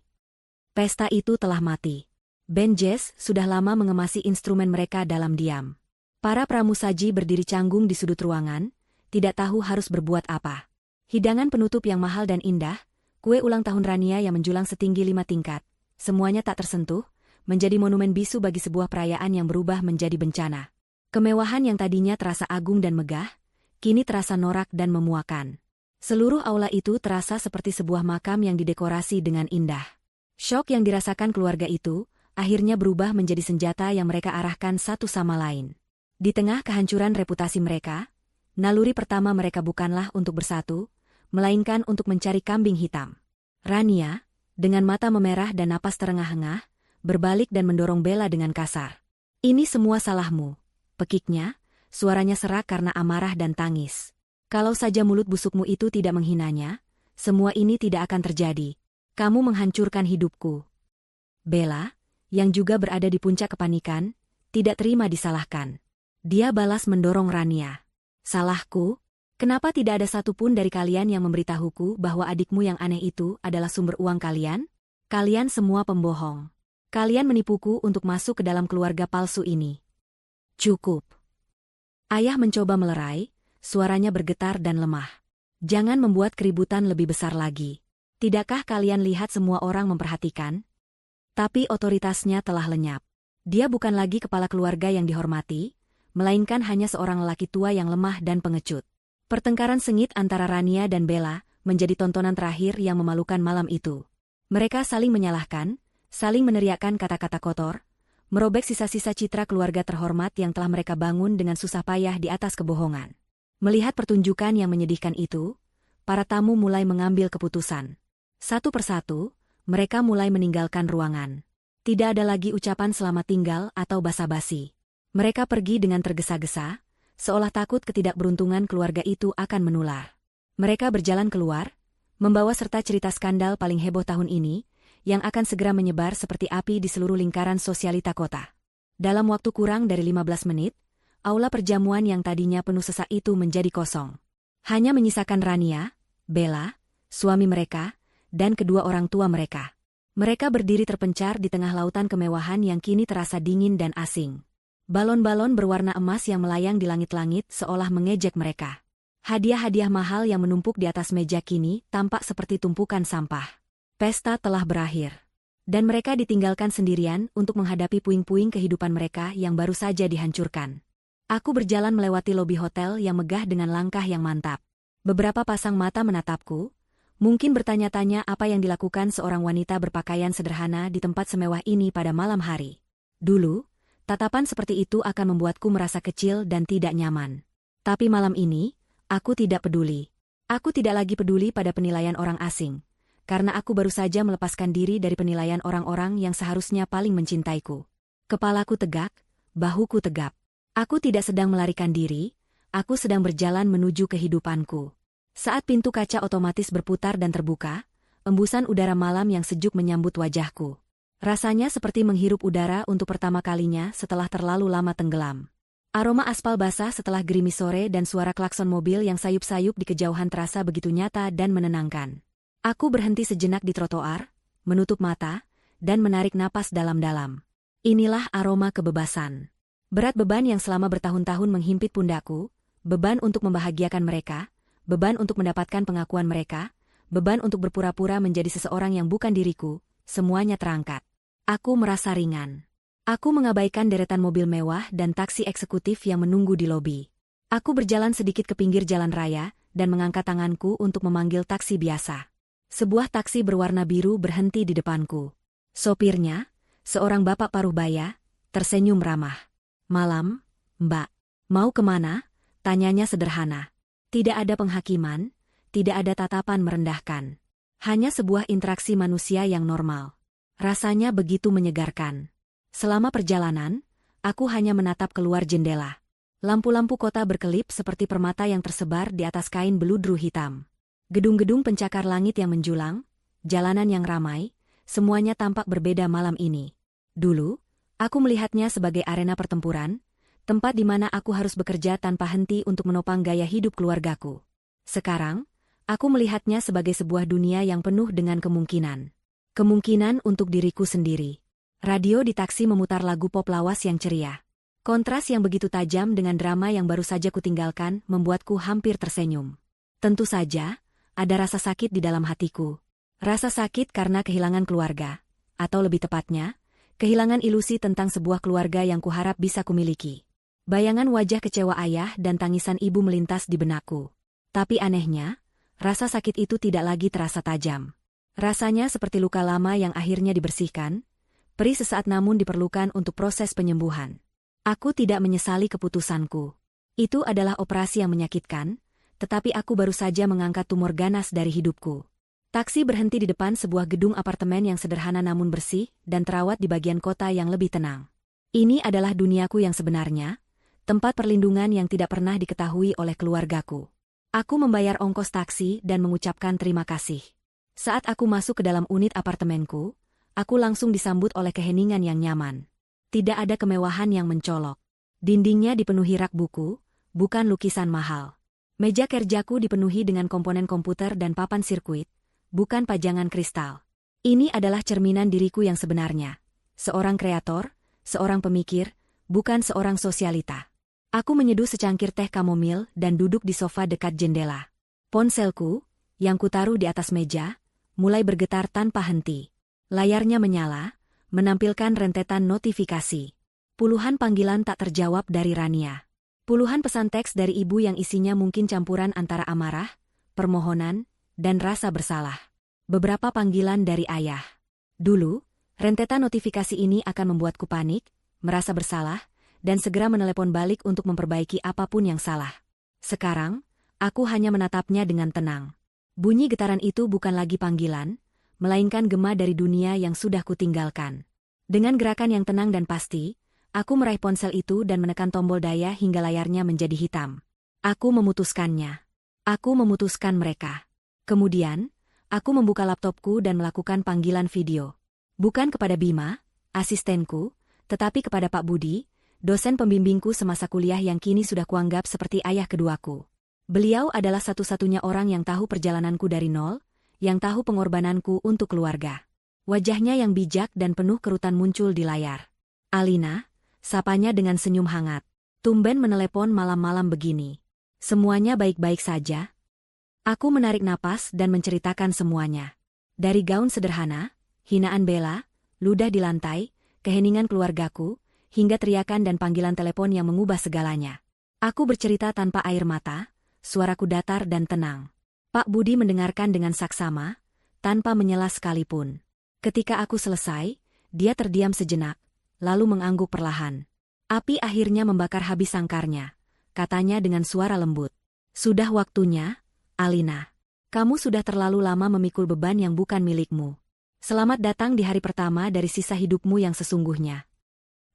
S1: Pesta itu telah mati. Band jazz sudah lama mengemasi instrumen mereka dalam diam. Para pramusaji berdiri canggung di sudut ruangan, tidak tahu harus berbuat apa. Hidangan penutup yang mahal dan indah, kue ulang tahun Rania yang menjulang setinggi 5 tingkat, semuanya tak tersentuh, menjadi monumen bisu bagi sebuah perayaan yang berubah menjadi bencana. Kemewahan yang tadinya terasa agung dan megah, kini terasa norak dan memuakan. Seluruh aula itu terasa seperti sebuah makam yang didekorasi dengan indah. Syok yang dirasakan keluarga itu, akhirnya berubah menjadi senjata yang mereka arahkan satu sama lain. Di tengah kehancuran reputasi mereka, naluri pertama mereka bukanlah untuk bersatu, melainkan untuk mencari kambing hitam. Rania, dengan mata memerah dan napas terengah-engah, berbalik dan mendorong Bella dengan kasar. Ini semua salahmu, pekiknya, suaranya serak karena amarah dan tangis. Kalau saja mulut busukmu itu tidak menghinanya, semua ini tidak akan terjadi. Kamu menghancurkan hidupku. Bella, yang juga berada di puncak kepanikan, tidak terima disalahkan. Dia balas mendorong Rania. Salahku? Kenapa tidak ada satupun dari kalian yang memberitahuku bahwa adikmu yang aneh itu adalah sumber uang kalian? Kalian semua pembohong. Kalian menipuku untuk masuk ke dalam keluarga palsu ini. Cukup. Ayah mencoba melerai, suaranya bergetar dan lemah. Jangan membuat keributan lebih besar lagi. Tidakkah kalian lihat semua orang memperhatikan? Tapi otoritasnya telah lenyap. Dia bukan lagi kepala keluarga yang dihormati, melainkan hanya seorang lelaki tua yang lemah dan pengecut. Pertengkaran sengit antara Rania dan Bella menjadi tontonan terakhir yang memalukan malam itu. Mereka saling menyalahkan, saling meneriakkan kata-kata kotor, merobek sisa-sisa citra keluarga terhormat yang telah mereka bangun dengan susah payah di atas kebohongan. Melihat pertunjukan yang menyedihkan itu, para tamu mulai mengambil keputusan. Satu persatu, mereka mulai meninggalkan ruangan. Tidak ada lagi ucapan selamat tinggal atau basa-basi. Mereka pergi dengan tergesa-gesa, seolah takut ketidakberuntungan keluarga itu akan menular. Mereka berjalan keluar, membawa serta cerita skandal paling heboh tahun ini, yang akan segera menyebar seperti api di seluruh lingkaran sosialita kota. Dalam waktu kurang dari 15 menit, aula perjamuan yang tadinya penuh sesak itu menjadi kosong. Hanya menyisakan Rania, Bella, suami mereka, dan kedua orang tua mereka. Mereka berdiri terpencar di tengah lautan kemewahan yang kini terasa dingin dan asing. Balon-balon berwarna emas yang melayang di langit-langit seolah mengejek mereka. Hadiah-hadiah mahal yang menumpuk di atas meja kini tampak seperti tumpukan sampah. Pesta telah berakhir. Dan mereka ditinggalkan sendirian untuk menghadapi puing-puing kehidupan mereka yang baru saja dihancurkan. Aku berjalan melewati lobi hotel yang megah dengan langkah yang mantap. Beberapa pasang mata menatapku, mungkin bertanya-tanya apa yang dilakukan seorang wanita berpakaian sederhana di tempat semewah ini pada malam hari. Dulu, tatapan seperti itu akan membuatku merasa kecil dan tidak nyaman. Tapi malam ini, aku tidak peduli. Aku tidak lagi peduli pada penilaian orang asing, karena aku baru saja melepaskan diri dari penilaian orang-orang yang seharusnya paling mencintaiku. Kepalaku tegak, bahuku tegap. Aku tidak sedang melarikan diri, aku sedang berjalan menuju kehidupanku. Saat pintu kaca otomatis berputar dan terbuka, embusan udara malam yang sejuk menyambut wajahku. Rasanya seperti menghirup udara untuk pertama kalinya setelah terlalu lama tenggelam. Aroma aspal basah setelah gerimis sore dan suara klakson mobil yang sayup-sayup di kejauhan terasa begitu nyata dan menenangkan. Aku berhenti sejenak di trotoar, menutup mata, dan menarik napas dalam-dalam. Inilah aroma kebebasan. Berat beban yang selama bertahun-tahun menghimpit pundakku, beban untuk membahagiakan mereka, beban untuk mendapatkan pengakuan mereka, beban untuk berpura-pura menjadi seseorang yang bukan diriku, semuanya terangkat. Aku merasa ringan. Aku mengabaikan deretan mobil mewah dan taksi eksekutif yang menunggu di lobi. Aku berjalan sedikit ke pinggir jalan raya dan mengangkat tanganku untuk memanggil taksi biasa. Sebuah taksi berwarna biru berhenti di depanku. Sopirnya, seorang bapak paruh baya, tersenyum ramah. "Malam, Mbak. Mau kemana?" tanyanya sederhana. Tidak ada penghakiman, tidak ada tatapan merendahkan. Hanya sebuah interaksi manusia yang normal. Rasanya begitu menyegarkan. Selama perjalanan, aku hanya menatap keluar jendela. Lampu-lampu kota berkelip seperti permata yang tersebar di atas kain beludru hitam. Gedung-gedung pencakar langit yang menjulang, jalanan yang ramai, semuanya tampak berbeda malam ini. Dulu, aku melihatnya sebagai arena pertempuran, tempat di mana aku harus bekerja tanpa henti untuk menopang gaya hidup keluargaku. Sekarang, aku melihatnya sebagai sebuah dunia yang penuh dengan kemungkinan. Kemungkinan untuk diriku sendiri. Radio di taksi memutar lagu pop lawas yang ceria. Kontras yang begitu tajam dengan drama yang baru saja kutinggalkan membuatku hampir tersenyum. Tentu saja, ada rasa sakit di dalam hatiku. Rasa sakit karena kehilangan keluarga, atau lebih tepatnya, kehilangan ilusi tentang sebuah keluarga yang kuharap bisa kumiliki. Bayangan wajah kecewa ayah dan tangisan ibu melintas di benakku. Tapi anehnya, rasa sakit itu tidak lagi terasa tajam. Rasanya seperti luka lama yang akhirnya dibersihkan, perih sesaat namun diperlukan untuk proses penyembuhan. Aku tidak menyesali keputusanku. Itu adalah operasi yang menyakitkan, tetapi aku baru saja mengangkat tumor ganas dari hidupku. Taksi berhenti di depan sebuah gedung apartemen yang sederhana namun bersih dan terawat di bagian kota yang lebih tenang. Ini adalah duniaku yang sebenarnya, tempat perlindungan yang tidak pernah diketahui oleh keluargaku. Aku membayar ongkos taksi dan mengucapkan terima kasih. Saat aku masuk ke dalam unit apartemenku, aku langsung disambut oleh keheningan yang nyaman. Tidak ada kemewahan yang mencolok. Dindingnya dipenuhi rak buku, bukan lukisan mahal. Meja kerjaku dipenuhi dengan komponen komputer dan papan sirkuit, bukan pajangan kristal. Ini adalah cerminan diriku yang sebenarnya. Seorang kreator, seorang pemikir, bukan seorang sosialita. Aku menyeduh secangkir teh kamomil dan duduk di sofa dekat jendela. Ponselku, yang kutaruh di atas meja, mulai bergetar tanpa henti. Layarnya menyala, menampilkan rentetan notifikasi. Puluhan panggilan tak terjawab dari Rania. Puluhan pesan teks dari ibu yang isinya mungkin campuran antara amarah, permohonan, dan rasa bersalah. Beberapa panggilan dari ayah. Dulu, rentetan notifikasi ini akan membuatku panik, merasa bersalah, dan segera menelepon balik untuk memperbaiki apapun yang salah. Sekarang, aku hanya menatapnya dengan tenang. Bunyi getaran itu bukan lagi panggilan, melainkan gema dari dunia yang sudah kutinggalkan. Dengan gerakan yang tenang dan pasti, aku meraih ponsel itu dan menekan tombol daya hingga layarnya menjadi hitam. Aku memutuskannya. Aku memutuskan mereka. Kemudian, aku membuka laptopku dan melakukan panggilan video. Bukan kepada Bima, asistenku, tetapi kepada Pak Budi, dosen pembimbingku semasa kuliah yang kini sudah kuanggap seperti ayah keduaku. Beliau adalah satu-satunya orang yang tahu perjalananku dari nol, yang tahu pengorbananku untuk keluarga. Wajahnya yang bijak dan penuh kerutan muncul di layar. "Alina," sapanya dengan senyum hangat. "Tumben menelepon malam-malam begini. Semuanya baik-baik saja?" Aku menarik napas dan menceritakan semuanya. Dari gaun sederhana, hinaan Bella, ludah di lantai, keheningan keluargaku, hingga teriakan dan panggilan telepon yang mengubah segalanya. Aku bercerita tanpa air mata, suaraku datar dan tenang. Pak Budi mendengarkan dengan saksama, tanpa menyela sekalipun. Ketika aku selesai, dia terdiam sejenak, lalu mengangguk perlahan. Api akhirnya membakar habis sangkarnya, katanya dengan suara lembut. "Sudah waktunya, Alina. Kamu sudah terlalu lama memikul beban yang bukan milikmu. Selamat datang di hari pertama dari sisa hidupmu yang sesungguhnya."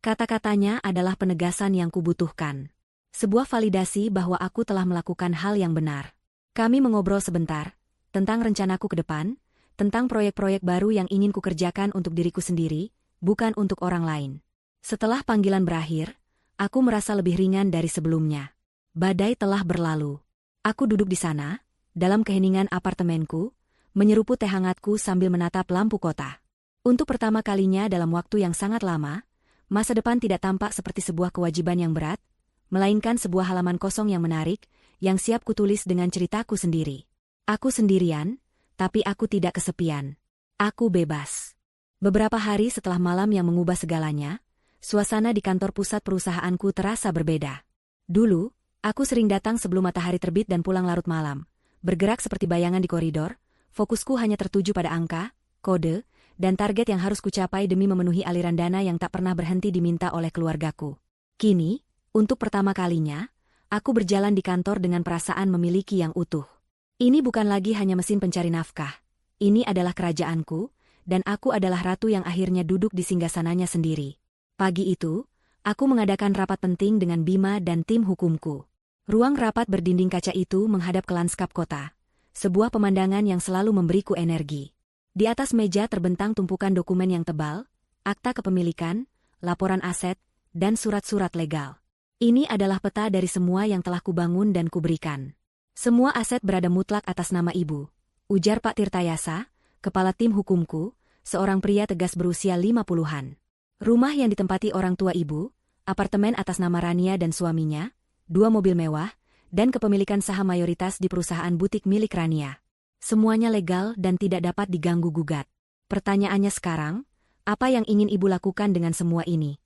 S1: Kata-katanya adalah penegasan yang kubutuhkan. Sebuah validasi bahwa aku telah melakukan hal yang benar. Kami mengobrol sebentar, tentang rencanaku ke depan, tentang proyek-proyek baru yang ingin kukerjakan untuk diriku sendiri, bukan untuk orang lain. Setelah panggilan berakhir, aku merasa lebih ringan dari sebelumnya. Badai telah berlalu. Aku duduk di sana, dalam keheningan apartemenku, menyeruput teh hangatku sambil menatap lampu kota. Untuk pertama kalinya dalam waktu yang sangat lama, masa depan tidak tampak seperti sebuah kewajiban yang berat, melainkan sebuah halaman kosong yang menarik, yang siap kutulis dengan ceritaku sendiri. Aku sendirian, tapi aku tidak kesepian. Aku bebas. Beberapa hari setelah malam yang mengubah segalanya, suasana di kantor pusat perusahaanku terasa berbeda. Dulu, aku sering datang sebelum matahari terbit dan pulang larut malam, bergerak seperti bayangan di koridor, fokusku hanya tertuju pada angka, kode, dan target yang harus kucapai demi memenuhi aliran dana yang tak pernah berhenti diminta oleh keluargaku. Kini, untuk pertama kalinya, aku berjalan di kantor dengan perasaan memiliki yang utuh. Ini bukan lagi hanya mesin pencari nafkah. Ini adalah kerajaanku, dan aku adalah ratu yang akhirnya duduk di singgasananya sendiri. Pagi itu, aku mengadakan rapat penting dengan Bima dan tim hukumku. Ruang rapat berdinding kaca itu menghadap ke lanskap kota. Sebuah pemandangan yang selalu memberiku energi. Di atas meja terbentang tumpukan dokumen yang tebal, akta kepemilikan, laporan aset, dan surat-surat legal. Ini adalah peta dari semua yang telah kubangun dan kuberikan. Semua aset berada mutlak atas nama ibu, ujar Pak Tirtayasa, kepala tim hukumku, seorang pria tegas berusia 50-an. Rumah yang ditempati orang tua ibu, apartemen atas nama Rania dan suaminya, 2 mobil mewah, dan kepemilikan saham mayoritas di perusahaan butik milik Rania. Semuanya legal dan tidak dapat diganggu-gugat. Pertanyaannya sekarang, apa yang ingin ibu lakukan dengan semua ini?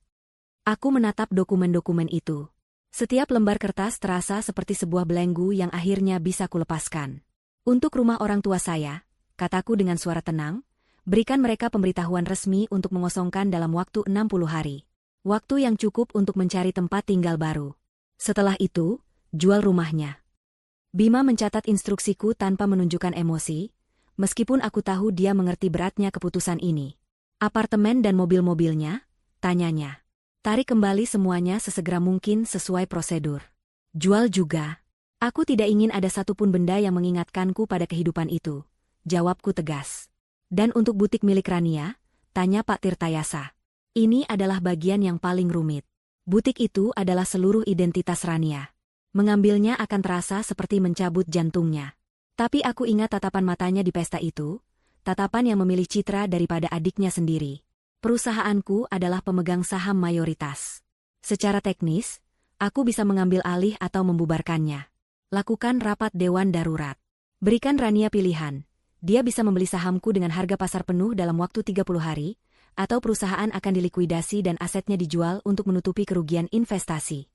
S1: Aku menatap dokumen-dokumen itu. Setiap lembar kertas terasa seperti sebuah belenggu yang akhirnya bisa kulepaskan. Untuk rumah orang tua saya, kataku dengan suara tenang, berikan mereka pemberitahuan resmi untuk mengosongkan dalam waktu 60 hari. Waktu yang cukup untuk mencari tempat tinggal baru. Setelah itu, jual rumahnya. Bima mencatat instruksiku tanpa menunjukkan emosi, meskipun aku tahu dia mengerti beratnya keputusan ini. Apartemen dan mobil-mobilnya? Tanyanya. Tarik kembali semuanya sesegera mungkin sesuai prosedur. Jual juga. Aku tidak ingin ada satupun benda yang mengingatkanku pada kehidupan itu. Jawabku tegas. Dan untuk butik milik Rania? Tanya Pak Tirtayasa. Ini adalah bagian yang paling rumit. Butik itu adalah seluruh identitas Rania. Mengambilnya akan terasa seperti mencabut jantungnya. Tapi aku ingat tatapan matanya di pesta itu, tatapan yang memilih citra daripada adiknya sendiri. Perusahaanku adalah pemegang saham mayoritas. Secara teknis, aku bisa mengambil alih atau membubarkannya. Lakukan rapat dewan darurat. Berikan Rania pilihan. Dia bisa membeli sahamku dengan harga pasar penuh dalam waktu 30 hari, atau perusahaan akan dilikuidasi dan asetnya dijual untuk menutupi kerugian investasi.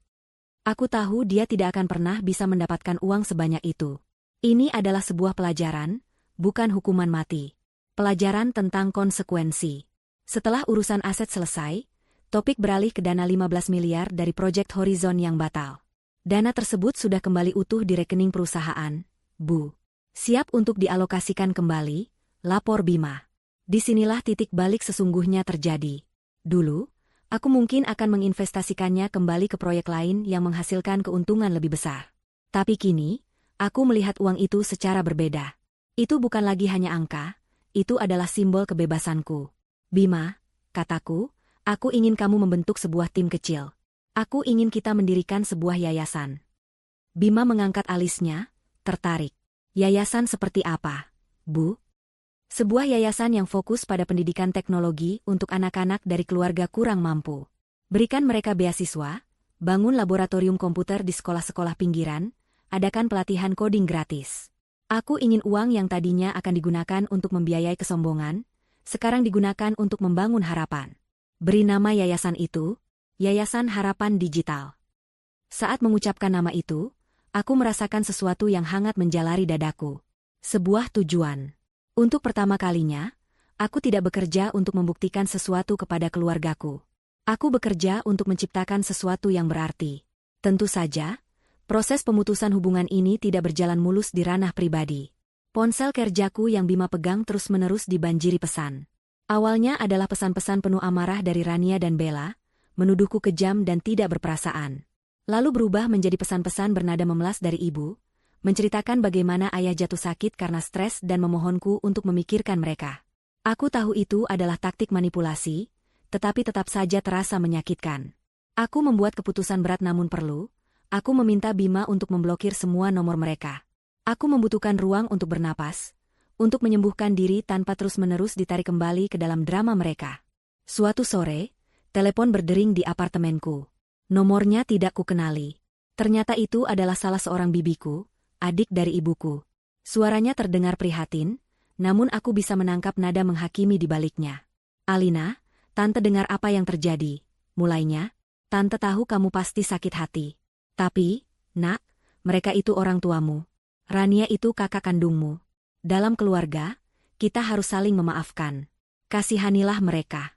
S1: Aku tahu dia tidak akan pernah bisa mendapatkan uang sebanyak itu. Ini adalah sebuah pelajaran, bukan hukuman mati. Pelajaran tentang konsekuensi. Setelah urusan aset selesai, topik beralih ke dana 15 miliar dari proyek Horizon yang batal. Dana tersebut sudah kembali utuh di rekening perusahaan, Bu. Siap untuk dialokasikan kembali, lapor Bima. Disinilah titik balik sesungguhnya terjadi. Dulu, aku mungkin akan menginvestasikannya kembali ke proyek lain yang menghasilkan keuntungan lebih besar. Tapi kini, aku melihat uang itu secara berbeda. Itu bukan lagi hanya angka, itu adalah simbol kebebasanku. Bima, kataku, aku ingin kamu membentuk sebuah tim kecil. Aku ingin kita mendirikan sebuah yayasan. Bima mengangkat alisnya, tertarik. Yayasan seperti apa, Bu? Sebuah yayasan yang fokus pada pendidikan teknologi untuk anak-anak dari keluarga kurang mampu. Berikan mereka beasiswa, bangun laboratorium komputer di sekolah-sekolah pinggiran, adakan pelatihan coding gratis. Aku ingin uang yang tadinya akan digunakan untuk membiayai kesombongan, sekarang digunakan untuk membangun harapan. Beri nama yayasan itu, Yayasan Harapan Digital. Saat mengucapkan nama itu, aku merasakan sesuatu yang hangat menjalari dadaku. Sebuah tujuan. Untuk pertama kalinya, aku tidak bekerja untuk membuktikan sesuatu kepada keluargaku. Aku bekerja untuk menciptakan sesuatu yang berarti. Tentu saja, proses pemutusan hubungan ini tidak berjalan mulus di ranah pribadi. Ponsel kerjaku yang Bima pegang terus-menerus dibanjiri pesan. Awalnya adalah pesan-pesan penuh amarah dari Rania dan Bella, menuduhku kejam dan tidak berperasaan. Lalu berubah menjadi pesan-pesan bernada memelas dari ibu, menceritakan bagaimana ayah jatuh sakit karena stres dan memohonku untuk memikirkan mereka. Aku tahu itu adalah taktik manipulasi, tetapi tetap saja terasa menyakitkan. Aku membuat keputusan berat namun perlu, aku meminta Bima untuk memblokir semua nomor mereka. Aku membutuhkan ruang untuk bernapas, untuk menyembuhkan diri tanpa terus-menerus ditarik kembali ke dalam drama mereka. Suatu sore, telepon berdering di apartemenku. Nomornya tidak kukenali. Ternyata itu adalah salah seorang bibiku, adik dari ibuku. Suaranya terdengar prihatin, namun aku bisa menangkap nada menghakimi di baliknya. Alina, Tante dengar apa yang terjadi. Mulainya, Tante tahu kamu pasti sakit hati. Tapi, Nak, mereka itu orang tuamu. Rania itu kakak kandungmu. Dalam keluarga, kita harus saling memaafkan. Kasihanilah mereka.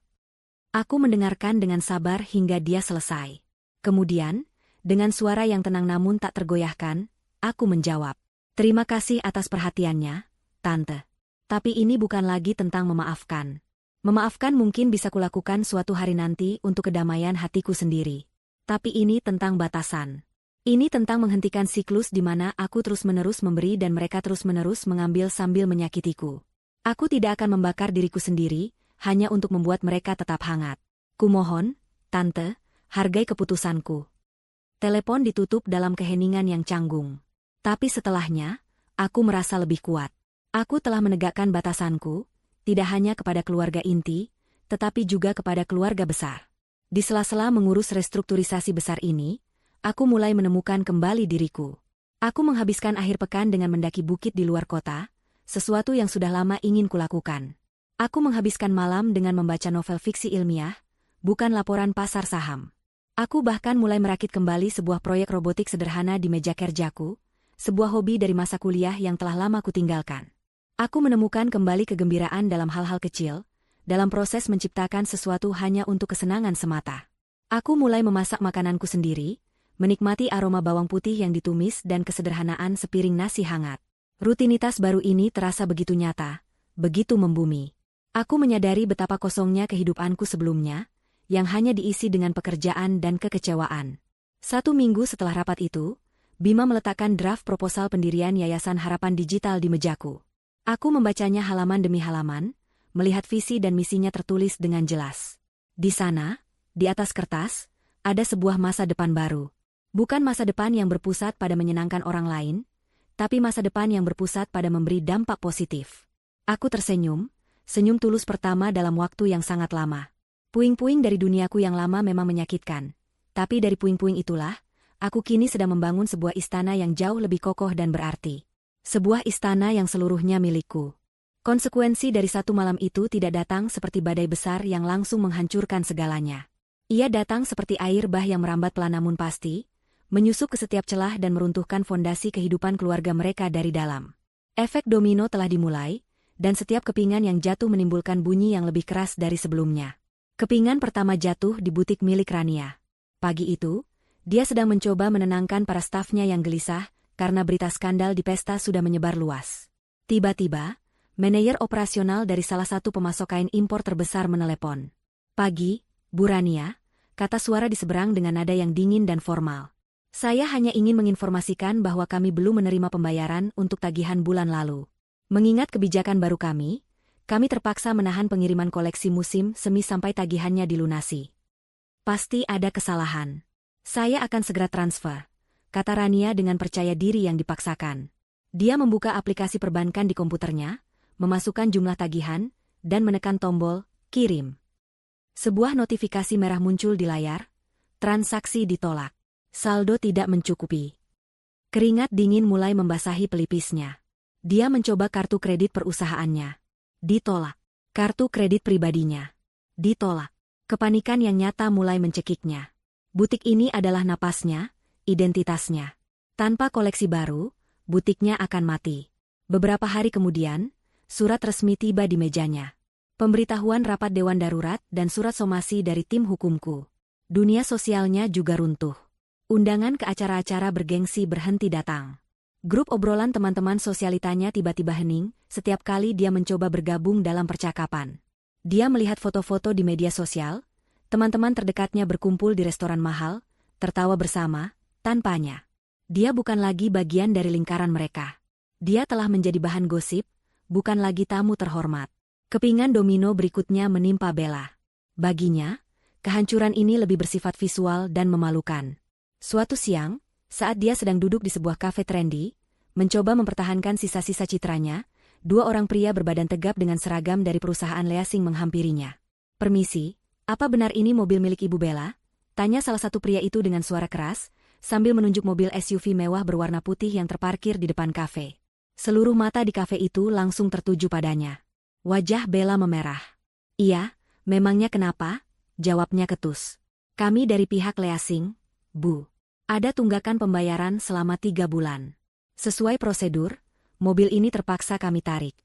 S1: Aku mendengarkan dengan sabar hingga dia selesai. Kemudian, dengan suara yang tenang namun tak tergoyahkan, aku menjawab, "Terima kasih atas perhatiannya, Tante. Tapi ini bukan lagi tentang memaafkan. Memaafkan mungkin bisa kulakukan suatu hari nanti untuk kedamaian hatiku sendiri. Tapi ini tentang batasan. Ini tentang menghentikan siklus di mana aku terus-menerus memberi dan mereka terus-menerus mengambil sambil menyakitiku. Aku tidak akan membakar diriku sendiri, hanya untuk membuat mereka tetap hangat. Kumohon, Tante, hargai keputusanku." Telepon ditutup dalam keheningan yang canggung. Tapi setelahnya, aku merasa lebih kuat. Aku telah menegakkan batasanku, tidak hanya kepada keluarga inti, tetapi juga kepada keluarga besar. Di sela-sela mengurus restrukturisasi besar ini, aku mulai menemukan kembali diriku. Aku menghabiskan akhir pekan dengan mendaki bukit di luar kota, sesuatu yang sudah lama ingin kulakukan. Aku menghabiskan malam dengan membaca novel fiksi ilmiah, bukan laporan pasar saham. Aku bahkan mulai merakit kembali sebuah proyek robotik sederhana di meja kerjaku, sebuah hobi dari masa kuliah yang telah lama kutinggalkan. Aku menemukan kembali kegembiraan dalam hal-hal kecil, dalam proses menciptakan sesuatu hanya untuk kesenangan semata. Aku mulai memasak makananku sendiri, menikmati aroma bawang putih yang ditumis dan kesederhanaan sepiring nasi hangat. Rutinitas baru ini terasa begitu nyata, begitu membumi. Aku menyadari betapa kosongnya kehidupanku sebelumnya, yang hanya diisi dengan pekerjaan dan kekecewaan. 1 minggu setelah rapat itu, Bima meletakkan draft proposal pendirian Yayasan Harapan Digital di mejaku. Aku membacanya halaman demi halaman, melihat visi dan misinya tertulis dengan jelas. Di sana, di atas kertas, ada sebuah masa depan baru. Bukan masa depan yang berpusat pada menyenangkan orang lain, tapi masa depan yang berpusat pada memberi dampak positif. Aku tersenyum, senyum tulus pertama dalam waktu yang sangat lama. Puing-puing dari duniaku yang lama memang menyakitkan, tapi dari puing-puing itulah, aku kini sedang membangun sebuah istana yang jauh lebih kokoh dan berarti. Sebuah istana yang seluruhnya milikku. Konsekuensi dari 1 malam itu tidak datang seperti badai besar yang langsung menghancurkan segalanya. Ia datang seperti air bah yang merambat pelan namun pasti, menyusup ke setiap celah dan meruntuhkan fondasi kehidupan keluarga mereka dari dalam. Efek domino telah dimulai, dan setiap kepingan yang jatuh menimbulkan bunyi yang lebih keras dari sebelumnya. Kepingan pertama jatuh di butik milik Rania. Pagi itu, dia sedang mencoba menenangkan para stafnya yang gelisah, karena berita skandal di pesta sudah menyebar luas. Tiba-tiba, manajer operasional dari salah satu pemasok kain impor terbesar menelepon. "Pagi, Bu Rania," kata suara di seberang dengan nada yang dingin dan formal. "Saya hanya ingin menginformasikan bahwa kami belum menerima pembayaran untuk tagihan bulan lalu. Mengingat kebijakan baru kami terpaksa menahan pengiriman koleksi musim semi sampai tagihannya dilunasi. Pasti ada kesalahan. Saya akan segera transfer," kata Rania dengan percaya diri yang dipaksakan. Dia membuka aplikasi perbankan di komputernya, memasukkan jumlah tagihan, dan menekan tombol "Kirim". Sebuah notifikasi merah muncul di layar. Transaksi ditolak. Saldo tidak mencukupi. Keringat dingin mulai membasahi pelipisnya. Dia mencoba kartu kredit perusahaannya. Ditolak. Kartu kredit pribadinya. Ditolak. Kepanikan yang nyata mulai mencekiknya. Butik ini adalah napasnya, identitasnya. Tanpa koleksi baru, butiknya akan mati. Beberapa hari kemudian, surat resmi tiba di mejanya. Pemberitahuan rapat dewan darurat dan surat somasi dari tim hukumku. Dunia sosialnya juga runtuh. Undangan ke acara-acara bergengsi berhenti datang. Grup obrolan teman-teman sosialitanya tiba-tiba hening setiap kali dia mencoba bergabung dalam percakapan. Dia melihat foto-foto di media sosial, teman-teman terdekatnya berkumpul di restoran mahal, tertawa bersama, tanpanya. Dia bukan lagi bagian dari lingkaran mereka. Dia telah menjadi bahan gosip, bukan lagi tamu terhormat. Kepingan domino berikutnya menimpa Bella. Baginya, kehancuran ini lebih bersifat visual dan memalukan. Suatu siang, saat dia sedang duduk di sebuah kafe trendy, mencoba mempertahankan sisa-sisa citranya, 2 orang pria berbadan tegap dengan seragam dari perusahaan leasing menghampirinya. "Permisi, apa benar ini mobil milik Ibu Bella?" tanya salah satu pria itu dengan suara keras, sambil menunjuk mobil SUV mewah berwarna putih yang terparkir di depan kafe. Seluruh mata di kafe itu langsung tertuju padanya. Wajah Bella memerah. "Iya, memangnya kenapa?" jawabnya ketus. "Kami dari pihak leasing, Bu. Ada tunggakan pembayaran selama 3 bulan. Sesuai prosedur, mobil ini terpaksa kami tarik.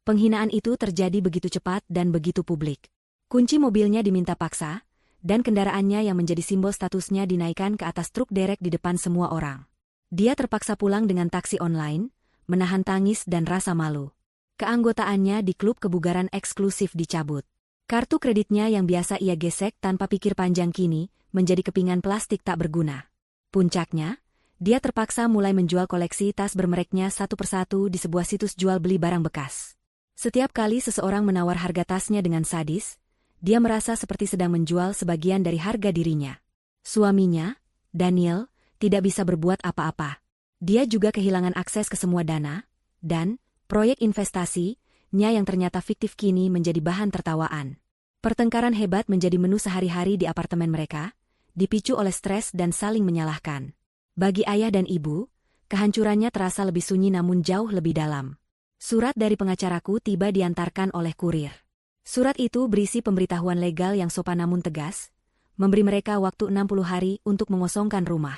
S1: Penghinaan itu terjadi begitu cepat dan begitu publik. Kunci mobilnya diminta paksa, dan kendaraannya yang menjadi simbol statusnya dinaikkan ke atas truk derek di depan semua orang. Dia terpaksa pulang dengan taksi online, menahan tangis dan rasa malu. Keanggotaannya di klub kebugaran eksklusif dicabut. Kartu kreditnya yang biasa ia gesek tanpa pikir panjang kini, menjadi kepingan plastik tak berguna. Puncaknya, dia terpaksa mulai menjual koleksi tas bermereknya satu persatu di sebuah situs jual beli barang bekas. Setiap kali seseorang menawar harga tasnya dengan sadis, dia merasa seperti sedang menjual sebagian dari harga dirinya. Suaminya, Daniel, tidak bisa berbuat apa-apa. Dia juga kehilangan akses ke semua dana, dan proyek investasinya yang ternyata fiktif kini menjadi bahan tertawaan. Pertengkaran hebat menjadi menu sehari-hari di apartemen mereka, dipicu oleh stres dan saling menyalahkan. Bagi ayah dan ibu, kehancurannya terasa lebih sunyi namun jauh lebih dalam. Surat dari pengacaraku tiba diantarkan oleh kurir. Surat itu berisi pemberitahuan legal yang sopan namun tegas, memberi mereka waktu 60 hari untuk mengosongkan rumah.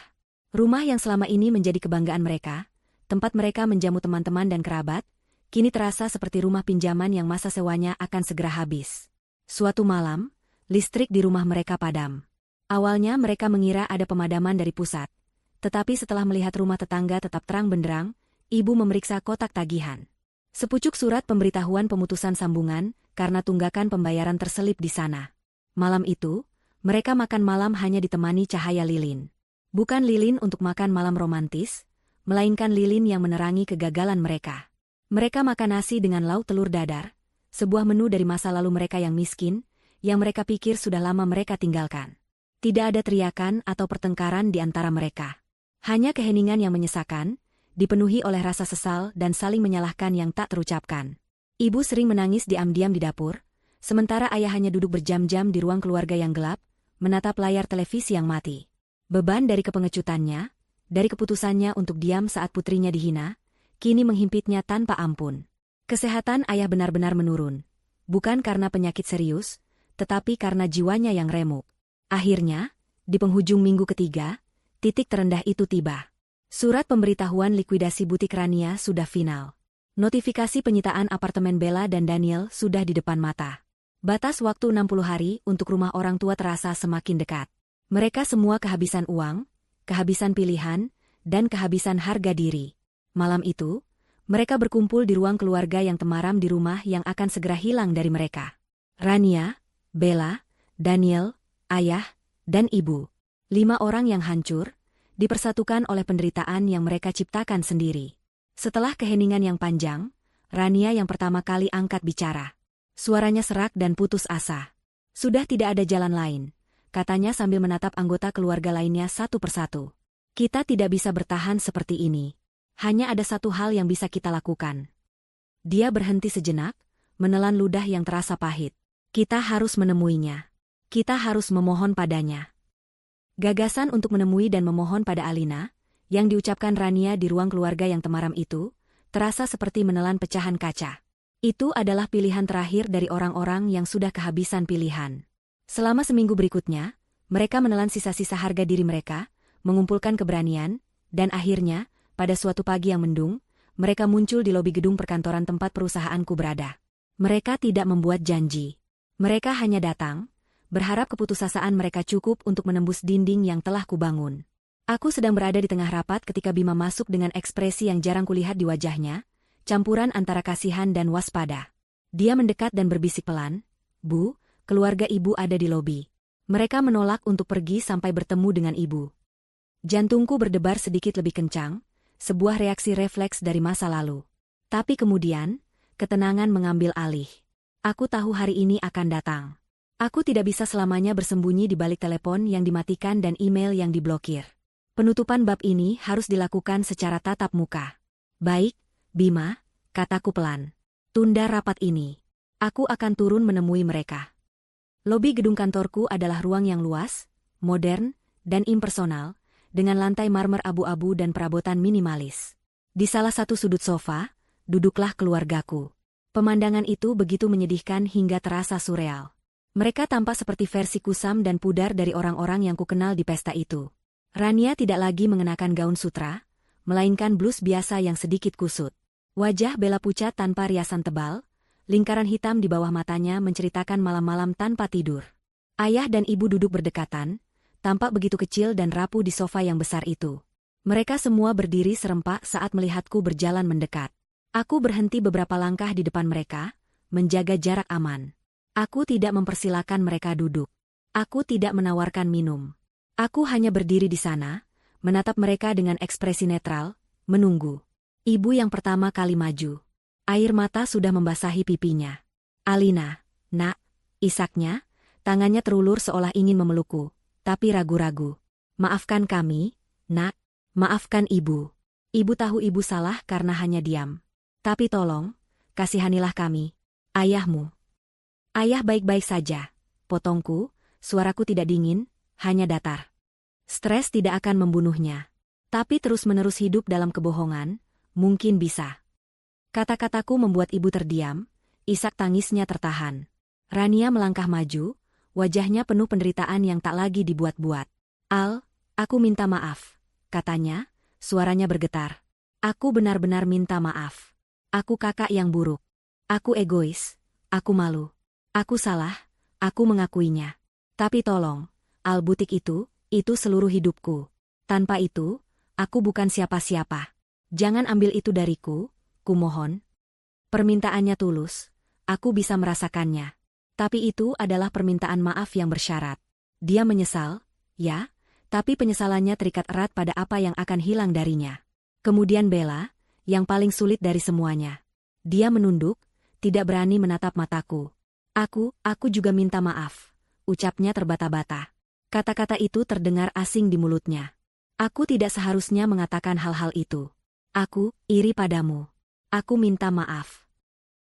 S1: Rumah yang selama ini menjadi kebanggaan mereka, tempat mereka menjamu teman-teman dan kerabat, kini terasa seperti rumah pinjaman yang masa sewanya akan segera habis. Suatu malam, listrik di rumah mereka padam. Awalnya mereka mengira ada pemadaman dari pusat, tetapi setelah melihat rumah tetangga tetap terang benderang, ibu memeriksa kotak tagihan. Sepucuk surat pemberitahuan pemutusan sambungan karena tunggakan pembayaran terselip di sana. Malam itu, mereka makan malam hanya ditemani cahaya lilin. Bukan lilin untuk makan malam romantis, melainkan lilin yang menerangi kegagalan mereka. Mereka makan nasi dengan lauk telur dadar, sebuah menu dari masa lalu mereka yang miskin, yang mereka pikir sudah lama mereka tinggalkan. Tidak ada teriakan atau pertengkaran di antara mereka. Hanya keheningan yang menyesakan, dipenuhi oleh rasa sesal dan saling menyalahkan yang tak terucapkan. Ibu sering menangis diam-diam di dapur, sementara ayah hanya duduk berjam-jam di ruang keluarga yang gelap, menatap layar televisi yang mati. Beban dari kepengecutannya, dari keputusannya untuk diam saat putrinya dihina, kini menghimpitnya tanpa ampun. Kesehatan ayah benar-benar menurun, bukan karena penyakit serius, tetapi karena jiwanya yang remuk. Akhirnya, di penghujung minggu ketiga, titik terendah itu tiba. Surat pemberitahuan likuidasi butik Rania sudah final. Notifikasi penyitaan apartemen Bella dan Daniel sudah di depan mata. Batas waktu 60 hari untuk rumah orang tua terasa semakin dekat. Mereka semua kehabisan uang, kehabisan pilihan, dan kehabisan harga diri. Malam itu, mereka berkumpul di ruang keluarga yang temaram di rumah yang akan segera hilang dari mereka. Rania, Bella, Daniel, ayah, dan ibu. 5 orang yang hancur, dipersatukan oleh penderitaan yang mereka ciptakan sendiri. Setelah keheningan yang panjang, Rania yang pertama kali angkat bicara. Suaranya serak dan putus asa. Sudah tidak ada jalan lain, katanya sambil menatap anggota keluarga lainnya satu persatu. Kita tidak bisa bertahan seperti ini. Hanya ada satu hal yang bisa kita lakukan. Dia berhenti sejenak, menelan ludah yang terasa pahit. Kita harus menemuinya. Kita harus memohon padanya. Gagasan untuk menemui dan memohon pada Alina, yang diucapkan Rania di ruang keluarga yang temaram itu, terasa seperti menelan pecahan kaca. Itu adalah pilihan terakhir dari orang-orang yang sudah kehabisan pilihan. Selama seminggu berikutnya, mereka menelan sisa-sisa harga diri mereka, mengumpulkan keberanian, dan akhirnya, pada suatu pagi yang mendung, mereka muncul di lobi gedung perkantoran tempat perusahaanku berada. Mereka tidak membuat janji. Mereka hanya datang, berharap keputusasaan mereka cukup untuk menembus dinding yang telah kubangun. Aku sedang berada di tengah rapat ketika Bima masuk dengan ekspresi yang jarang kulihat di wajahnya, campuran antara kasihan dan waspada. Dia mendekat dan berbisik pelan, "Bu, keluarga ibu ada di lobi." Mereka menolak untuk pergi sampai bertemu dengan ibu. Jantungku berdebar sedikit lebih kencang, sebuah reaksi refleks dari masa lalu. Tapi kemudian, ketenangan mengambil alih. Aku tahu hari ini akan datang. Aku tidak bisa selamanya bersembunyi di balik telepon yang dimatikan dan email yang diblokir. Penutupan bab ini harus dilakukan secara tatap muka. "Baik, Bima," kataku pelan. "Tunda rapat ini. Aku akan turun menemui mereka." Lobi gedung kantorku adalah ruang yang luas, modern, dan impersonal, dengan lantai marmer abu-abu dan perabotan minimalis. Di salah satu sudut sofa, duduklah keluargaku. Pemandangan itu begitu menyedihkan hingga terasa surreal. Mereka tampak seperti versi kusam dan pudar dari orang-orang yang kukenal di pesta itu. Rania tidak lagi mengenakan gaun sutra, melainkan blus biasa yang sedikit kusut. Wajah Bella pucat tanpa riasan tebal, lingkaran hitam di bawah matanya menceritakan malam-malam tanpa tidur. Ayah dan ibu duduk berdekatan, tampak begitu kecil dan rapuh di sofa yang besar itu. Mereka semua berdiri serempak saat melihatku berjalan mendekat. Aku berhenti beberapa langkah di depan mereka, menjaga jarak aman. Aku tidak mempersilakan mereka duduk. Aku tidak menawarkan minum. Aku hanya berdiri di sana, menatap mereka dengan ekspresi netral, menunggu. Ibu yang pertama kali maju. Air mata sudah membasahi pipinya. "Alina, nak," isaknya, tangannya terulur seolah ingin memelukku, tapi ragu-ragu. "Maafkan kami, nak. Maafkan ibu. Ibu tahu ibu salah karena hanya diam. Tapi tolong, kasihanilah kami. Ayahmu." "Ayah baik-baik saja," potongku, suaraku tidak dingin, hanya datar. Stres tidak akan membunuhnya. Tapi terus-menerus hidup dalam kebohongan, mungkin bisa. Kata-kataku membuat ibu terdiam, isak tangisnya tertahan. Rania melangkah maju, wajahnya penuh penderitaan yang tak lagi dibuat-buat. "Al, aku minta maaf," katanya, suaranya bergetar. "Aku benar-benar minta maaf. Aku kakak yang buruk. Aku egois, aku malu. Aku salah, aku mengakuinya. Tapi tolong, Al, butik itu seluruh hidupku. Tanpa itu, aku bukan siapa-siapa. Jangan ambil itu dariku, kumohon." Permintaannya tulus, aku bisa merasakannya. Tapi itu adalah permintaan maaf yang bersyarat. Dia menyesal, ya, tapi penyesalannya terikat erat pada apa yang akan hilang darinya. Kemudian Bella, yang paling sulit dari semuanya. Dia menunduk, tidak berani menatap mataku. Aku juga minta maaf," ucapnya terbata-bata. Kata-kata itu terdengar asing di mulutnya. Aku tidak seharusnya mengatakan hal-hal itu. Aku iri padamu. Aku minta maaf.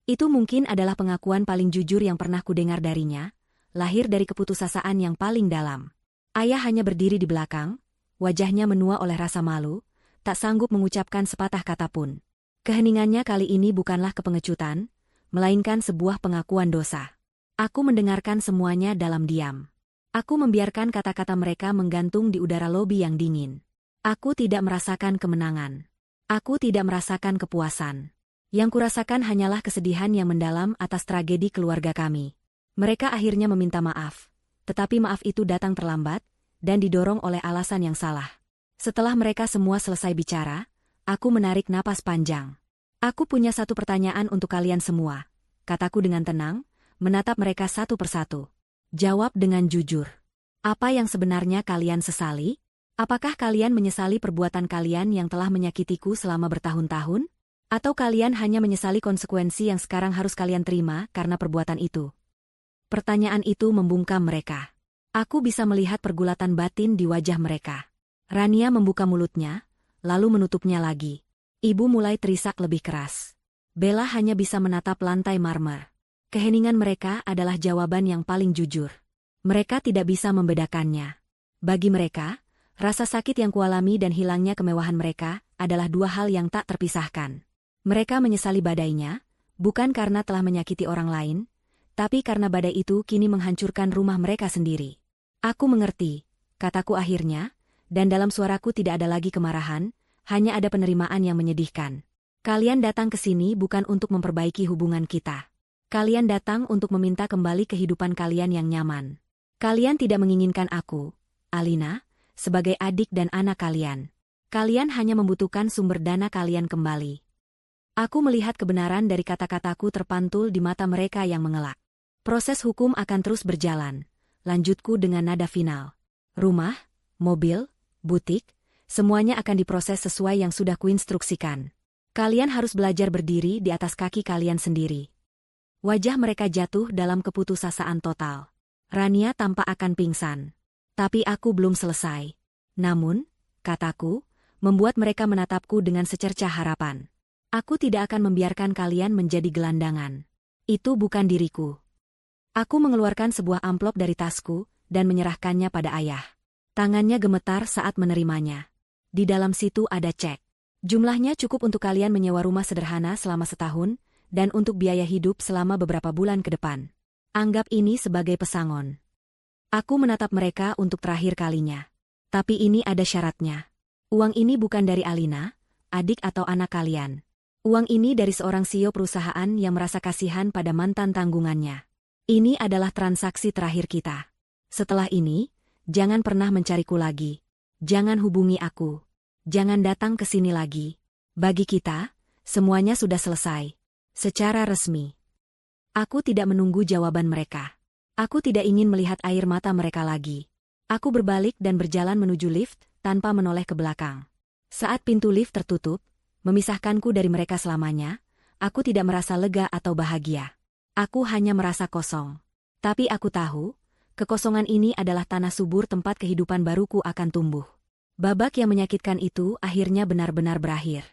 S1: Itu mungkin adalah pengakuan paling jujur yang pernah kudengar darinya, lahir dari keputusasaan yang paling dalam. Ayah hanya berdiri di belakang, wajahnya menua oleh rasa malu, tak sanggup mengucapkan sepatah kata pun. Keheningannya kali ini bukanlah kepengecutan, melainkan sebuah pengakuan dosa. Aku mendengarkan semuanya dalam diam. Aku membiarkan kata-kata mereka menggantung di udara lobi yang dingin. Aku tidak merasakan kemenangan. Aku tidak merasakan kepuasan. Yang kurasakan hanyalah kesedihan yang mendalam atas tragedi keluarga kami. Mereka akhirnya meminta maaf, tetapi maaf itu datang terlambat, dan didorong oleh alasan yang salah. Setelah mereka semua selesai bicara, aku menarik napas panjang. "Aku punya satu pertanyaan untuk kalian semua," kataku dengan tenang, menatap mereka satu persatu. "Jawab dengan jujur. Apa yang sebenarnya kalian sesali? Apakah kalian menyesali perbuatan kalian yang telah menyakitiku selama bertahun-tahun? Atau kalian hanya menyesali konsekuensi yang sekarang harus kalian terima karena perbuatan itu?" Pertanyaan itu membungkam mereka. Aku bisa melihat pergulatan batin di wajah mereka. Rania membuka mulutnya, lalu menutupnya lagi. Ibu mulai terisak lebih keras. Bella hanya bisa menatap lantai marmer. Keheningan mereka adalah jawaban yang paling jujur. Mereka tidak bisa membedakannya. Bagi mereka, rasa sakit yang kualami dan hilangnya kemewahan mereka adalah dua hal yang tak terpisahkan. Mereka menyesali badainya, bukan karena telah menyakiti orang lain, tapi karena badai itu kini menghancurkan rumah mereka sendiri. "Aku mengerti," kataku akhirnya, dan dalam suaraku tidak ada lagi kemarahan, hanya ada penerimaan yang menyedihkan. "Kalian datang ke sini bukan untuk memperbaiki hubungan kita. Kalian datang untuk meminta kembali kehidupan kalian yang nyaman. Kalian tidak menginginkan aku, Alina, sebagai adik dan anak kalian. Kalian hanya membutuhkan sumber dana kalian kembali." Aku melihat kebenaran dari kata-kataku terpantul di mata mereka yang mengelak. "Proses hukum akan terus berjalan," lanjutku dengan nada final. "Rumah, mobil, butik, semuanya akan diproses sesuai yang sudah kuinstruksikan. Kalian harus belajar berdiri di atas kaki kalian sendiri." Wajah mereka jatuh dalam keputusasaan total. Rania tampak akan pingsan. Tapi aku belum selesai. "Namun," kataku, membuat mereka menatapku dengan secercah harapan. "Aku tidak akan membiarkan kalian menjadi gelandangan. Itu bukan diriku." Aku mengeluarkan sebuah amplop dari tasku dan menyerahkannya pada ayah. Tangannya gemetar saat menerimanya. Di dalam situ ada cek. "Jumlahnya cukup untuk kalian menyewa rumah sederhana selama setahun, dan untuk biaya hidup selama beberapa bulan ke depan. Anggap ini sebagai pesangon." Aku menatap mereka untuk terakhir kalinya. "Tapi ini ada syaratnya. Uang ini bukan dari Alina, adik atau anak kalian. Uang ini dari seorang CEO perusahaan yang merasa kasihan pada mantan tanggungannya. Ini adalah transaksi terakhir kita. Setelah ini, jangan pernah mencariku lagi. Jangan hubungi aku. Jangan datang ke sini lagi. Bagi kita, semuanya sudah selesai. Secara resmi. Aku tidak menunggu jawaban mereka. Aku tidak ingin melihat air mata mereka lagi. Aku berbalik dan berjalan menuju lift tanpa menoleh ke belakang. Saat pintu lift tertutup, memisahkanku dari mereka selamanya, aku tidak merasa lega atau bahagia. Aku hanya merasa kosong. Tapi aku tahu, kekosongan ini adalah tanah subur tempat kehidupan baruku akan tumbuh. Babak yang menyakitkan itu akhirnya benar-benar berakhir.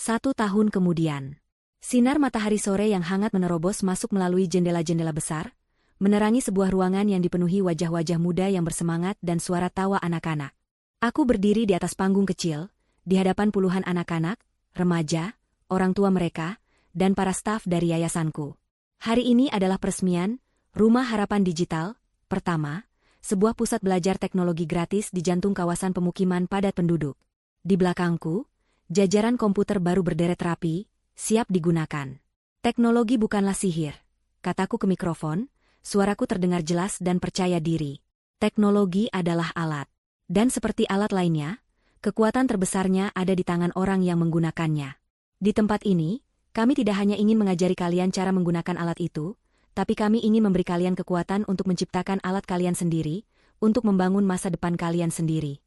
S1: 1 tahun kemudian. Sinar matahari sore yang hangat menerobos masuk melalui jendela-jendela besar, menerangi sebuah ruangan yang dipenuhi wajah-wajah muda yang bersemangat dan suara tawa anak-anak. Aku berdiri di atas panggung kecil, di hadapan puluhan anak-anak, remaja, orang tua mereka, dan para staf dari yayasanku. Hari ini adalah peresmian Rumah Harapan Digital pertama, sebuah pusat belajar teknologi gratis di jantung kawasan pemukiman padat penduduk. Di belakangku, jajaran komputer baru berderet rapi, siap digunakan. Teknologi bukanlah sihir, kataku ke mikrofon, suaraku terdengar jelas dan percaya diri. Teknologi adalah alat. Dan seperti alat lainnya, kekuatan terbesarnya ada di tangan orang yang menggunakannya. Di tempat ini, kami tidak hanya ingin mengajari kalian cara menggunakan alat itu, tapi kami ingin memberi kalian kekuatan untuk menciptakan alat kalian sendiri, untuk membangun masa depan kalian sendiri.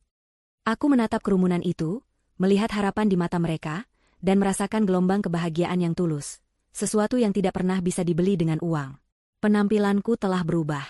S1: Aku menatap kerumunan itu, melihat harapan di mata mereka, dan merasakan gelombang kebahagiaan yang tulus, sesuatu yang tidak pernah bisa dibeli dengan uang. Penampilanku telah berubah.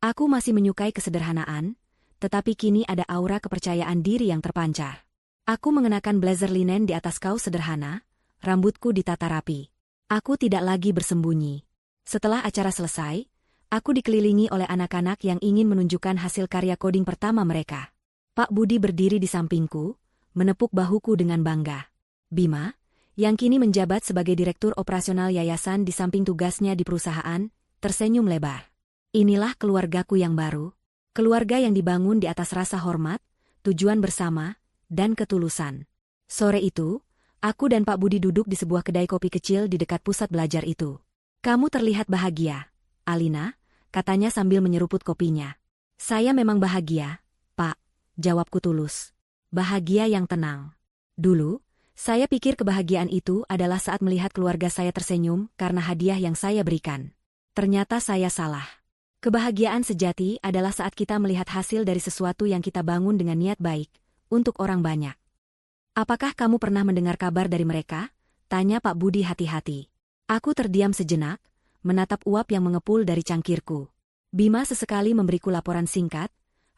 S1: Aku masih menyukai kesederhanaan, tetapi kini ada aura kepercayaan diri yang terpancar. Aku mengenakan blazer linen di atas kaos sederhana, rambutku ditata rapi. Aku tidak lagi bersembunyi. Setelah acara selesai, aku dikelilingi oleh anak-anak yang ingin menunjukkan hasil karya coding pertama mereka. Pak Budi berdiri di sampingku, menepuk bahuku dengan bangga. Bima, yang kini menjabat sebagai direktur operasional yayasan di samping tugasnya di perusahaan, tersenyum lebar. Inilah keluargaku yang baru, keluarga yang dibangun di atas rasa hormat, tujuan bersama, dan ketulusan. Sore itu, aku dan Pak Budi duduk di sebuah kedai kopi kecil di dekat pusat belajar itu. Kamu terlihat bahagia, Alina, katanya sambil menyeruput kopinya. Saya memang bahagia, Pak, jawabku tulus. Bahagia yang tenang. Dulu, saya pikir kebahagiaan itu adalah saat melihat keluarga saya tersenyum karena hadiah yang saya berikan. Ternyata saya salah. Kebahagiaan sejati adalah saat kita melihat hasil dari sesuatu yang kita bangun dengan niat baik, untuk orang banyak. Apakah kamu pernah mendengar kabar dari mereka? Tanya Pak Budi hati-hati. Aku terdiam sejenak, menatap uap yang mengepul dari cangkirku. Bima sesekali memberiku laporan singkat,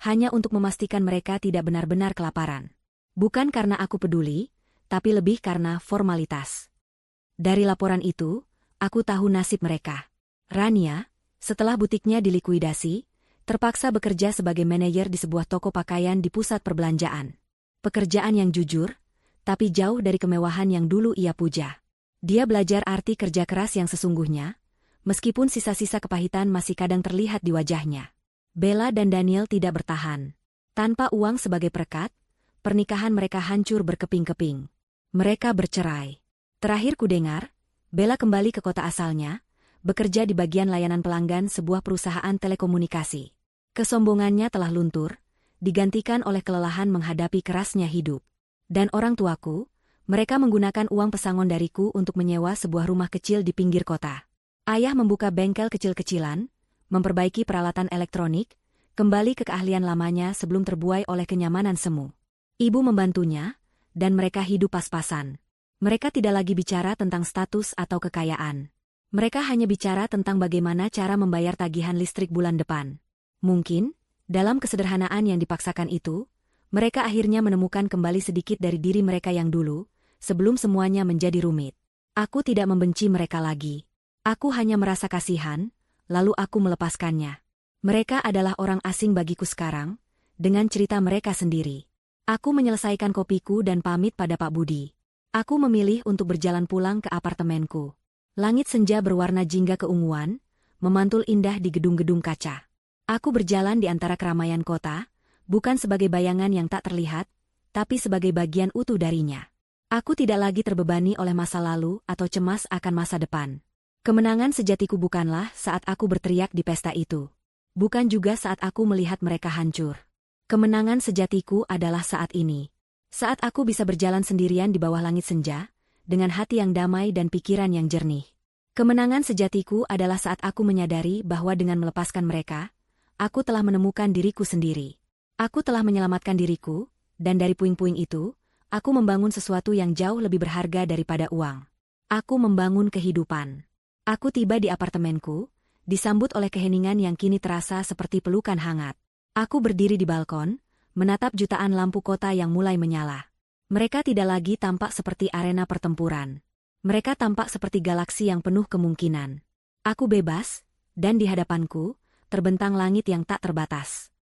S1: hanya untuk memastikan mereka tidak benar-benar kelaparan. Bukan karena aku peduli, tapi lebih karena formalitas. Dari laporan itu, aku tahu nasib mereka. Rania, setelah butiknya dilikuidasi, terpaksa bekerja sebagai manajer di sebuah toko pakaian di pusat perbelanjaan. Pekerjaan yang jujur, tapi jauh dari kemewahan yang dulu ia puja. Dia belajar arti kerja keras yang sesungguhnya, meskipun sisa-sisa kepahitan masih kadang terlihat di wajahnya. Bella dan Daniel tidak bertahan. Tanpa uang sebagai perekat, pernikahan mereka hancur berkeping-keping. Mereka bercerai. Terakhir kudengar, Bella kembali ke kota asalnya, bekerja di bagian layanan pelanggan sebuah perusahaan telekomunikasi. Kesombongannya telah luntur, digantikan oleh kelelahan menghadapi kerasnya hidup. Dan orang tuaku, mereka menggunakan uang pesangon dariku untuk menyewa sebuah rumah kecil di pinggir kota. Ayah membuka bengkel kecil-kecilan, memperbaiki peralatan elektronik, kembali ke keahlian lamanya sebelum terbuai oleh kenyamanan semu. Ibu membantunya, dan mereka hidup pas-pasan. Mereka tidak lagi bicara tentang status atau kekayaan. Mereka hanya bicara tentang bagaimana cara membayar tagihan listrik bulan depan. Mungkin, dalam kesederhanaan yang dipaksakan itu, mereka akhirnya menemukan kembali sedikit dari diri mereka yang dulu, sebelum semuanya menjadi rumit. Aku tidak membenci mereka lagi. Aku hanya merasa kasihan, lalu aku melepaskannya. Mereka adalah orang asing bagiku sekarang, dengan cerita mereka sendiri. Aku menyelesaikan kopiku dan pamit pada Pak Budi. Aku memilih untuk berjalan pulang ke apartemenku. Langit senja berwarna jingga keunguan, memantul indah di gedung-gedung kaca. Aku berjalan di antara keramaian kota, bukan sebagai bayangan yang tak terlihat, tapi sebagai bagian utuh darinya. Aku tidak lagi terbebani oleh masa lalu atau cemas akan masa depan. Kemenangan sejatiku bukanlah saat aku berteriak di pesta itu. Bukan juga saat aku melihat mereka hancur. Kemenangan sejatiku adalah saat ini. Saat aku bisa berjalan sendirian di bawah langit senja, dengan hati yang damai dan pikiran yang jernih. Kemenangan sejatiku adalah saat aku menyadari bahwa dengan melepaskan mereka, aku telah menemukan diriku sendiri. Aku telah menyelamatkan diriku, dan dari puing-puing itu, aku membangun sesuatu yang jauh lebih berharga daripada uang. Aku membangun kehidupan. Aku tiba di apartemenku, disambut oleh keheningan yang kini terasa seperti pelukan hangat. Aku berdiri di balkon, menatap jutaan lampu kota yang mulai menyala. Mereka tidak lagi tampak seperti arena pertempuran. Mereka tampak seperti galaksi yang penuh kemungkinan. Aku bebas, dan di hadapanku, terbentang langit yang tak terbatas.